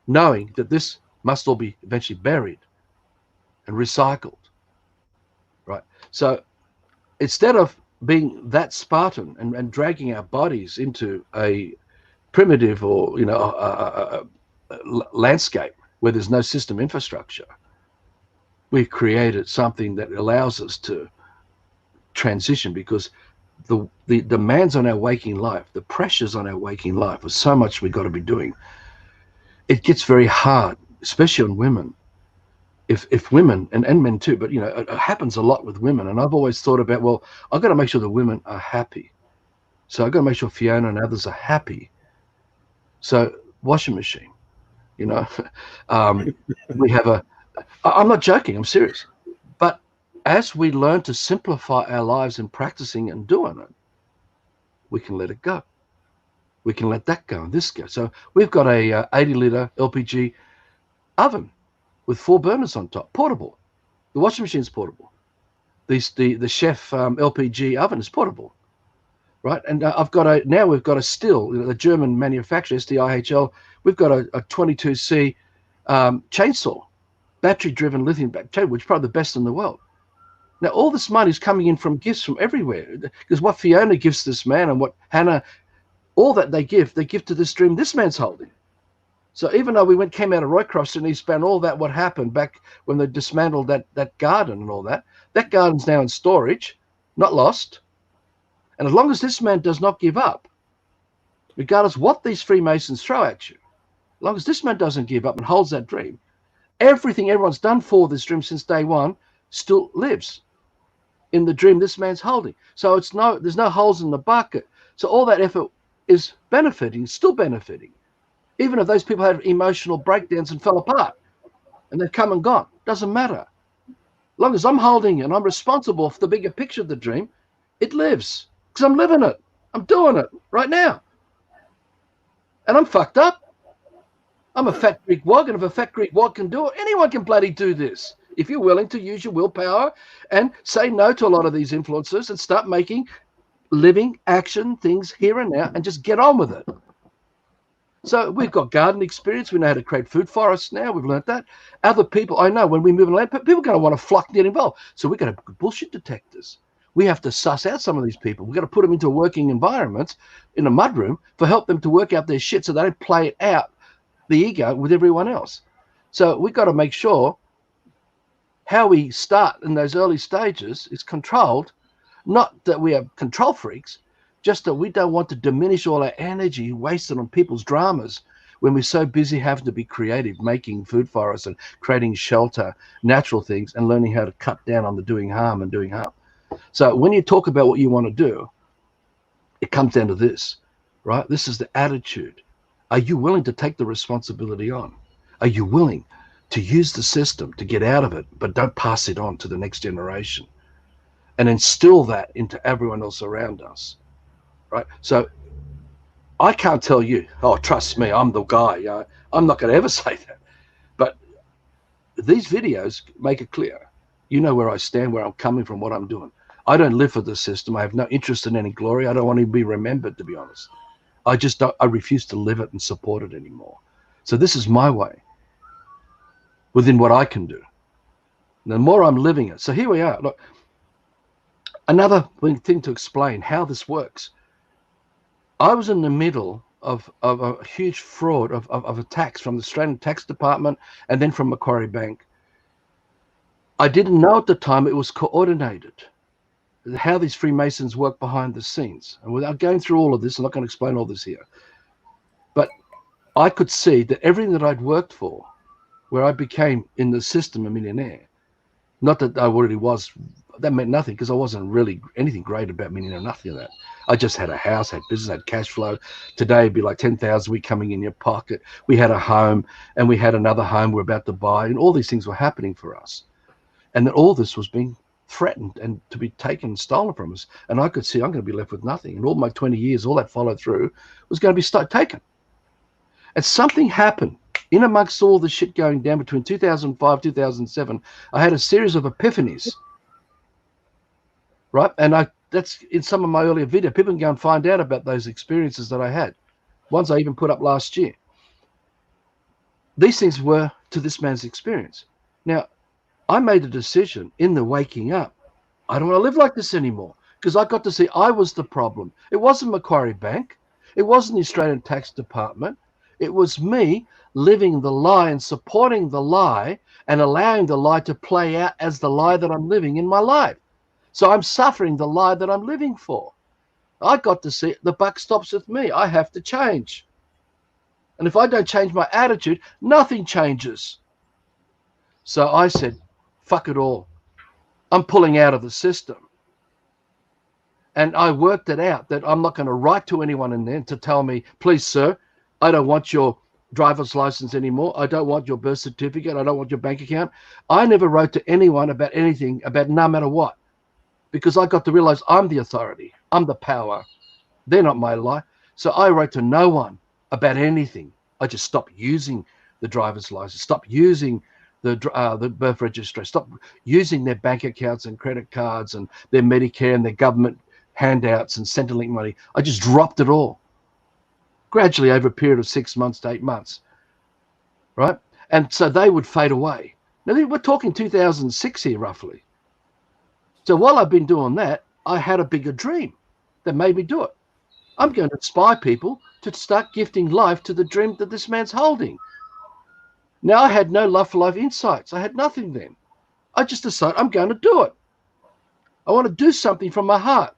Speaker 2: knowing that this must all be eventually buried and recycled, right? So instead of being that Spartan and dragging our bodies into a primitive or, a landscape where there's no system infrastructure, we've created something that allows us to transition, because the demands on our waking life, the pressures on our waking life are so much we've got to be doing. It gets very hard, especially on women. If women, and men too, but it happens a lot with women. And I've always thought about, well, I've got to make sure the women are happy. So I've got to make sure Fiona and others are happy. So washing machine, we have I'm not joking, I'm serious. But as we learn to simplify our lives in practicing and doing it, we can let it go. We can let that go and this go. So we've got a 80-litre LPG oven with 4 burners on top, portable. The washing machine is portable. The chef LPG oven is portable, right? And we've got a still, the German manufacturer, SDIHL, we've got a 22C chainsaw, battery-driven lithium battery, which is probably the best in the world. Now, all this money is coming in from gifts from everywhere, because what Fiona gives this man and what Hannah, all that they give to this dream this man's holding. So even though we came out of Roycroft and he spent all that, what happened back when they dismantled that garden and all that, that garden's now in storage, not lost. And as long as this man does not give up, regardless what these Freemasons throw at you, as long as this man doesn't give up and holds that dream, everything everyone's done for this dream since day one still lives in the dream this man's holding. So there's no holes in the bucket. So all that effort is benefiting, still benefiting. Even if those people had emotional breakdowns and fell apart and they've come and gone, doesn't matter. As long as I'm holding it and I'm responsible for the bigger picture of the dream, it lives, because I'm living it. I'm doing it right now. And I'm fucked up. I'm a fat Greek wog, and if a fat Greek wog can do it, anyone can bloody do this. If you're willing to use your willpower and say no to a lot of these influences and start making living action things here and now and just get on with it. So we've got garden experience. We know how to create food forests now. We've learned that. Other people, I know when we move in land, people are going to want to flock and get involved. So we've got to have bullshit detectors. We have to suss out some of these people. We've got to put them into working environments in a mudroom for help them to work out their shit so they don't play it out, the ego, with everyone else. So we've got to make sure how we start in those early stages is controlled, not that we are control freaks, just that we don't want to diminish all our energy wasted on people's dramas when we're so busy having to be creative, making food for us and creating shelter, natural things, and learning how to cut down on the doing harm and doing harm. So when you talk about what you want to do, it comes down to this, right? This is the attitude. Are you willing to take the responsibility on? Are you willing to use the system to get out of it, but don't pass it on to the next generation and instill that into everyone else around us, right? So I can't tell you, oh, trust me, I'm the guy. I'm not going to ever say that. But these videos make it clear. You know where I stand, where I'm coming from, what I'm doing. I don't live for the system. I have no interest in any glory. I don't want to be remembered, to be honest. I refuse to live it and support it anymore. So this is my way. within what I can do. And the more I'm living it. So here we are. Look, another thing to explain how this works. I was in the middle of a huge fraud of attacks from the Australian Tax Department and then from Macquarie Bank. I didn't know at the time it was coordinated, how these Freemasons work behind the scenes. And without going through all of this, I'm not going to explain all this here. But I could see that everything that I'd worked for, where I became in the system a millionaire, not that I already was, that meant nothing because I wasn't really anything great about millionaire, nothing of that. I just had a house, had business, had cash flow. Today it'd be like 10,000 a week coming in your pocket. We had a home and we had another home we're about to buy, and all these things were happening for us. And that all this was being threatened and to be taken and stolen from us. And I could see I'm going to be left with nothing. And all my 20 years, all that followed through, was going to be taken. And something happened in amongst all the shit going down between 2005, 2007. I had a series of epiphanies, right? And that's in some of my earlier video. People can go and find out about those experiences that I had. Ones I even put up last year. These things were to this man's experience. Now, I made a decision in the waking up. I don't want to live like this anymore, because I got to see I was the problem. It wasn't Macquarie Bank. It wasn't the Australian Tax Department. It was me living the lie and supporting the lie and allowing the lie to play out as the lie that I'm living in my life. So I'm suffering the lie that I'm living for. I got to see the buck stops with me. I have to change. And if I don't change my attitude, nothing changes. So I said, fuck it all. I'm pulling out of the system. And I worked it out that I'm not going to write to anyone in there to tell me, please, sir, I don't want your driver's license anymore. I don't want your birth certificate. I don't want your bank account. I never wrote to anyone about anything, about no matter what, because I got to realize I'm the authority. I'm the power. They're not my life. So I wrote to no one about anything. I just stopped using the driver's license, stopped using the birth registry, stopped using their bank accounts and credit cards and their Medicare and their government handouts and Centrelink money. I just dropped it all gradually over a period of 6 months to 8 months, right? And so they would fade away. Now, we're talking 2006 here, roughly. So while I've been doing that, I had a bigger dream that made me do it. I'm going to inspire people to start gifting life to the dream that this man's holding. Now, I had no love for life insights. I had nothing then. I just decided I'm going to do it. I want to do something from my heart.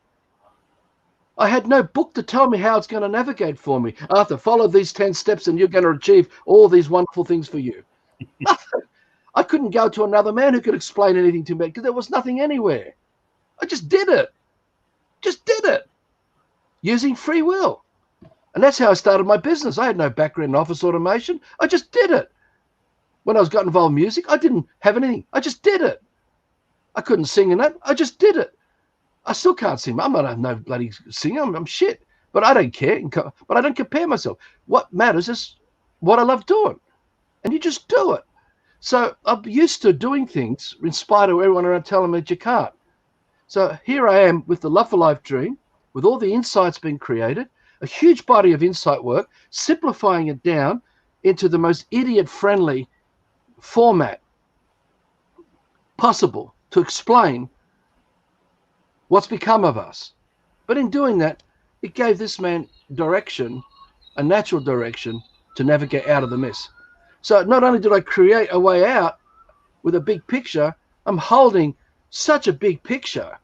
Speaker 2: I had no book to tell me how it's going to navigate for me. I have to follow these 10 steps and you're going to achieve all these wonderful things for you. Nothing. I couldn't go to another man who could explain anything to me because there was nothing anywhere. I just did it. Just did it. Using free will. And that's how I started my business. I had no background in office automation. I just did it. When I got involved in music, I didn't have anything. I just did it. I couldn't sing in that. I just did it. I still can't sing. I'm not no bloody singer. I'm shit. But I don't care. But I don't compare myself. What matters is what I love doing. And you just do it. So I'm used to doing things in spite of everyone around telling me that you can't. So here I am with the Love for Life dream, with all the insights being created, a huge body of insight work, simplifying it down into the most idiot-friendly format possible to explain what's become of us. But in doing that, it gave this man direction, a natural direction to navigate out of the mess. So not only did I create a way out with a big picture, I'm holding such a big picture,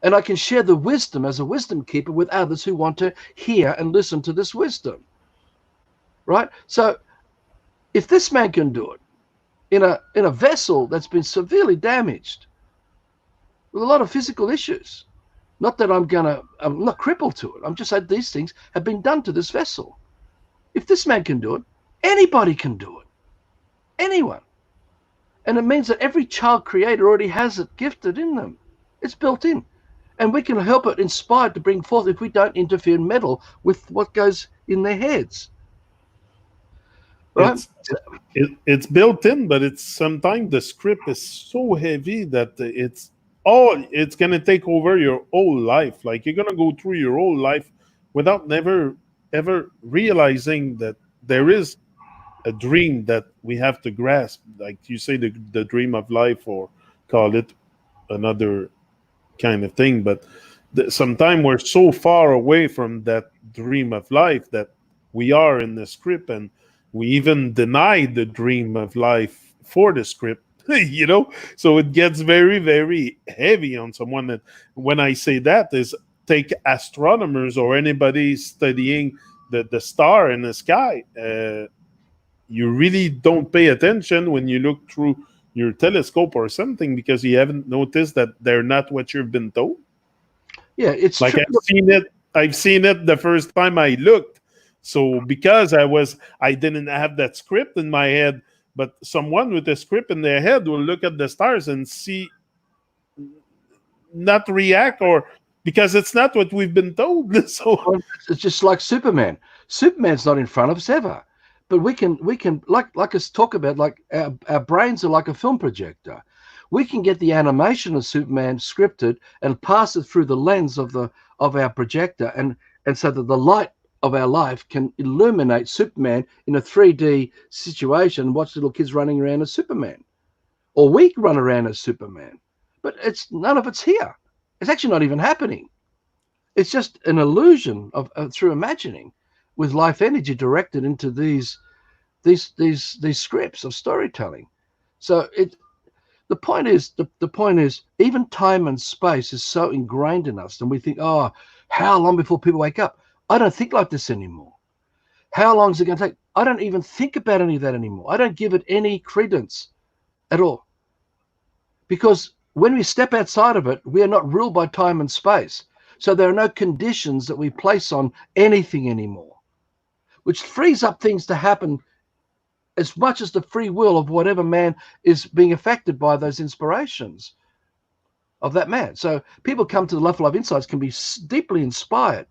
Speaker 2: and I can share the wisdom as a wisdom keeper with others who want to hear and listen to this wisdom, right? So if this man can do it in a vessel that's been severely damaged with a lot of physical issues, not that I'm not crippled to it. I'm just saying these things have been done to this vessel. If this man can do it, anybody can do it. Anyone. And it means that every child creator already has it gifted in them. It's built in. And we can help it inspired to bring forth if we don't interfere and meddle with what goes in their heads. Right?
Speaker 1: It's built in, but it's sometimes the script is so heavy that it's gonna take over your whole life. Like you're gonna go through your whole life without never ever realizing that there is a dream that we have to grasp, like you say, the dream of life, or call it another kind of thing. But sometimes we're so far away from that dream of life that we are in the script, and we even deny the dream of life for the script. So it gets very, very heavy on someone. That when I say that is, take astronomers or anybody studying the star in the sky. You really don't pay attention when you look through your telescope or something, because you haven't noticed that they're not what you've been told.
Speaker 2: Yeah, it's
Speaker 1: Like
Speaker 2: true.
Speaker 1: I've seen it the first time I looked. So because I didn't have that script in my head, but someone with a script in their head will look at the stars and see, not react, or because it's not what we've been told. So
Speaker 2: It's just like Superman. Superman's not in front of us ever, but we can like us talk about, like our brains are like a film projector. We can get the animation of Superman scripted and pass it through the lens of our projector, and so that the light of our life can illuminate Superman in a 3D situation. Watch little kids running around as Superman, or we run around as Superman, but none of it's here. It's actually not even happening. It's just an illusion of through imagining, with life energy directed into these scripts of storytelling. So the point is, even time and space is so ingrained in us, and we think, oh, how long before people wake up? I don't think like this anymore. How long is it going to take? I don't even think about any of that anymore. I don't give it any credence at all, because when we step outside of it, we are not ruled by time and space. So there are no conditions that we place on anything anymore, which frees up things to happen as much as the free will of whatever man is being affected by those inspirations of that man. So people come to the Love for Life Insights can be deeply inspired,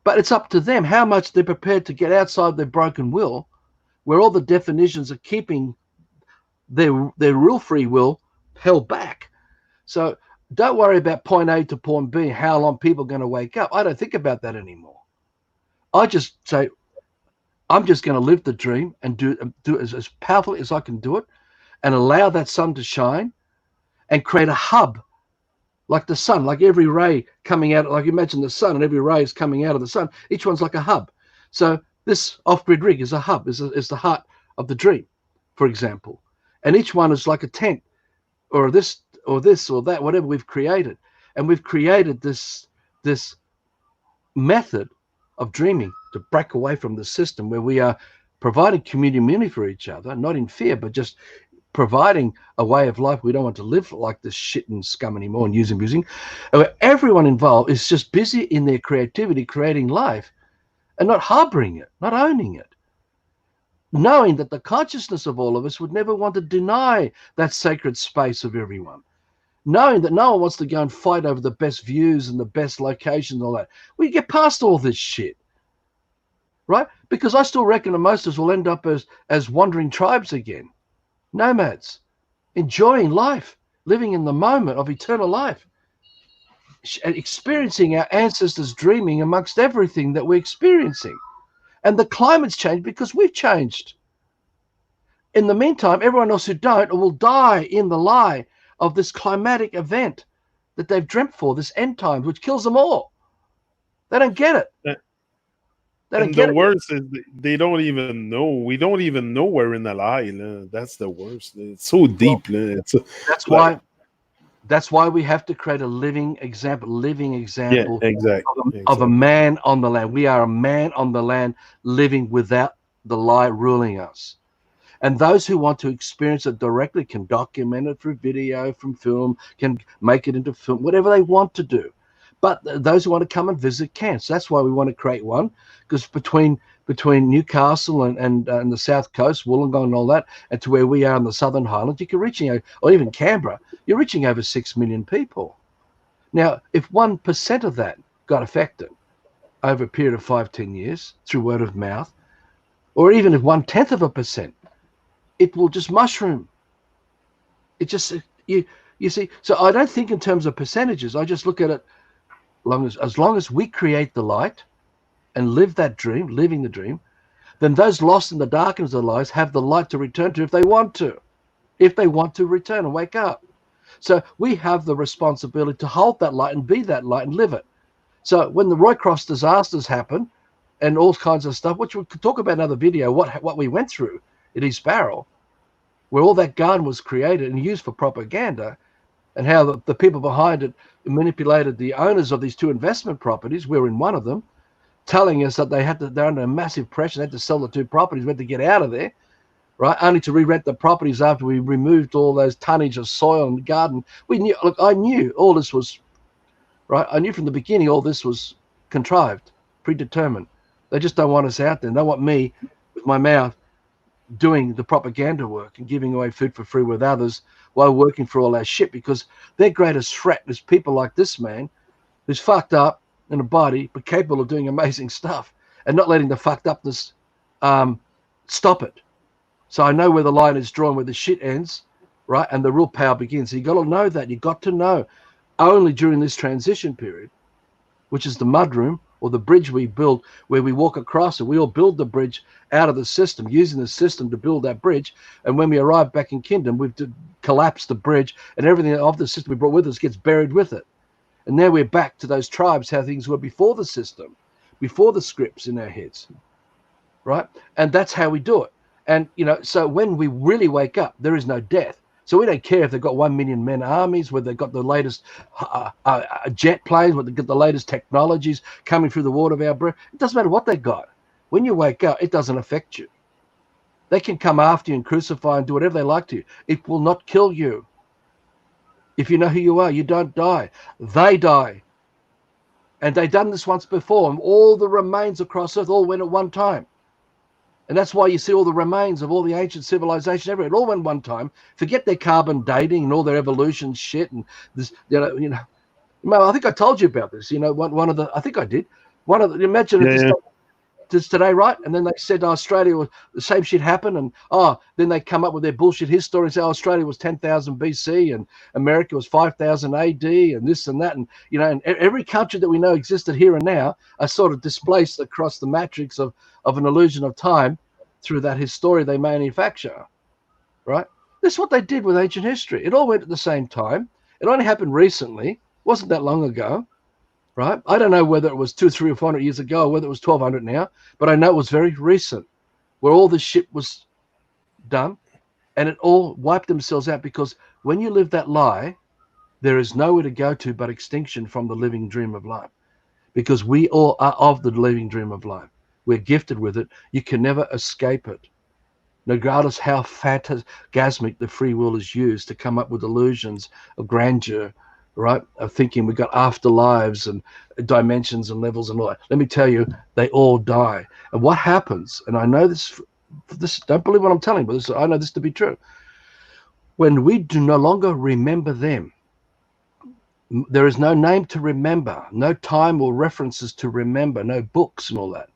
Speaker 2: but it's up to them how much they're prepared to get outside their broken will, where all the definitions are keeping their real free will held back. So don't worry about point A to point B, how long people are going to wake up. I don't think about that anymore. I just say, I'm just going to live the dream and do it as powerfully as I can do it, and allow that sun to shine and create a hub, like the sun, like every ray coming out, like imagine the sun and every ray is coming out of the sun. Each one's like a hub. So this off-grid rig is a hub, is the heart of the dream, for example. And each one is like a tent, or this or that, whatever we've created. And we've created this method of dreaming to break away from the system, where we are providing community for each other, not in fear, but just providing a way of life. We don't want to live like this shit and scum anymore and abusing. Everyone involved is just busy in their creativity, creating life, and not harboring it, not owning it, knowing that the consciousness of all of us would never want to deny that sacred space of everyone, knowing that no one wants to go and fight over the best views and the best locations and all that. We get past all this shit, right? Because I still reckon that most of us will end up as wandering tribes again, nomads, enjoying life, living in the moment of eternal life, experiencing our ancestors' dreaming amongst everything that we're experiencing. And the climate's changed because we've changed. In the meantime, everyone else who don't will die in the lie of this climatic event that they've dreamt for, this end times, which kills them all. They don't get it.
Speaker 1: And the worst is they don't even know. We don't even know we're in a lie. That's the worst. It's so deep.
Speaker 2: That's why we have to create a living example
Speaker 1: yeah, exactly.
Speaker 2: of a man on the land. We are a man on the land living without the lie ruling us. And those who want to experience it directly can document it through video, from film, can make it into film, whatever they want to do. But those who want to come and visit can. So that's why we want to create one, because between Newcastle and the south coast, Wollongong and all that, and to where we are in the Southern Highlands, you can reach, or even Canberra, you're reaching over 6 million people. Now, if 1% of that got affected over a period of 5-10 years through word of mouth, or even if 1/10%, it will just mushroom. It just, you see. So I don't think in terms of percentages. I just look at it as long as we create the light and live that dream, living the dream, then those lost in the darkness of the lies have the light to return to if they want to return and wake up. So we have the responsibility to hold that light and be that light and live it. So when the Roycross disasters happen and all kinds of stuff, which we could talk about in another video, what we went through at East Barrel, where all that garden was created and used for propaganda, and how the people behind it manipulated the owners of these two investment properties, we were in one of them, telling us that they're under a massive pressure, they had to sell the two properties, we had to get out of there, right? Only to re-rent the properties after we removed all those tonnage of soil in the garden. I knew all this was, right? I knew from the beginning all this was contrived, predetermined. They just don't want us out there. They want me with my mouth doing the propaganda work and giving away food for free with others while working for all our shit, because their greatest threat is people like this man who's fucked up in a body but capable of doing amazing stuff and not letting the fucked upness stop it. So I know where the line is drawn, where the shit ends, right, and the real power begins. So you got to know that. You got to know only during this transition period, which is the mudroom or the bridge we build, where we walk across it. We all build the bridge out of the system, using the system to build that bridge. And when we arrive back in Kingdom, we've collapsed the bridge, and everything of the system we brought with us gets buried with it. And now we're back to those tribes, how things were before the system, before the scripts in our heads, right? And that's how we do it. And, so when we really wake up, there is no death. So we don't care if they've got 1 million men armies, whether they've got the latest jet planes, whether they've got the latest technologies coming through the water of our breath. It doesn't matter what they got. When you wake up, it doesn't affect you. They can come after you and crucify and do whatever they like to you. It will not kill you. If you know who you are, you don't die. They die. And they've done this once before, and all the remains across Earth all went at one time. And that's why you see all the remains of all the ancient civilization everywhere. It all went one time. Forget their carbon dating and all their evolution shit and this. I think I told you about this. One of the. I think I did. Imagine this today, right? And then they said Australia was the same shit happened, and then they come up with their bullshit history and say Australia was 10,000 BC and America was 5,000 AD and this and that, and and every country that we know existed here and now are sort of displaced across the matrix of an illusion of time through that history they manufacture, right? This is what they did with ancient history. It all went at the same time. It only happened recently. Wasn't that long ago. Right? I don't know whether it was 200, 300, or 400 years ago, or whether it was 1,200 now, but I know it was very recent, where all this shit was done, and it all wiped themselves out, because when you live that lie, there is nowhere to go to but extinction from the living dream of life, because we all are of the living dream of life. We're gifted with it. You can never escape it, regardless how phantasmic the free will is used to come up with illusions of grandeur, right, of thinking we've got afterlives and dimensions and levels and all that. Let me tell you, they all die. And what happens, and I know this don't believe what I'm telling you, but I know this to be true. When we do no longer remember them, there is no name to remember, no time or references to remember, no books and all that.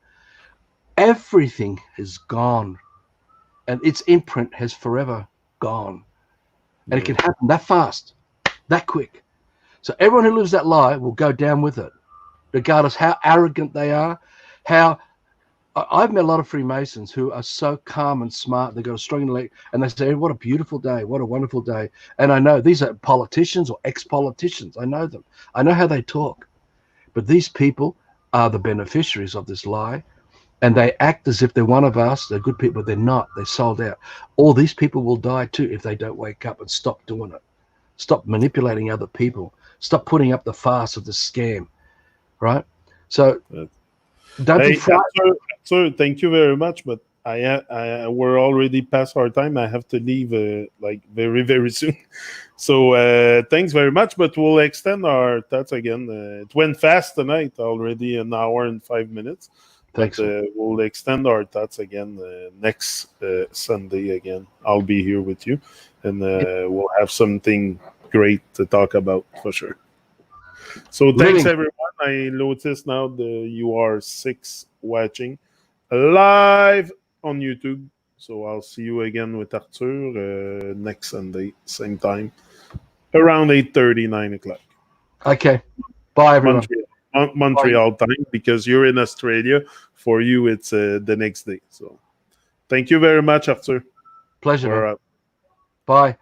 Speaker 2: Everything is gone, and its imprint has forever gone. And it can happen that fast, that quick. So everyone who lives that lie will go down with it, regardless how arrogant they are. I've met a lot of Freemasons who are so calm and smart. They've got a strong intellect, and they say, what a beautiful day, what a wonderful day. And I know these are politicians or ex-politicians. I know them. I know how they talk. But these people are the beneficiaries of this lie, and they act as if they're one of us. They're good people, but they're not. They're sold out. All these people will die too if they don't wake up and stop doing it. Stop manipulating other people. Stop putting up the farce of the scam, right? So don't be frightened.
Speaker 1: Sir, thank you very much, but we're already past our time. I have to leave very, very soon. So thanks very much, but we'll extend our thoughts again. It went fast tonight, already an hour and 5 minutes.
Speaker 2: Thanks.
Speaker 1: We'll extend our thoughts again next Sunday again. I'll be here with you, and we'll have something great to talk about for sure. So thanks everyone. I noticed now you are 6 watching live on YouTube. So I'll see you again with Arthur next Sunday, same time, around 8:30, 9 o'clock.
Speaker 2: Okay. Bye everyone.
Speaker 1: Montreal. Montreal time, because you're in Australia. For you, it's the next day. So thank you very much, Arthur.
Speaker 2: Pleasure,
Speaker 1: We're
Speaker 2: man.
Speaker 1: out.
Speaker 2: Bye.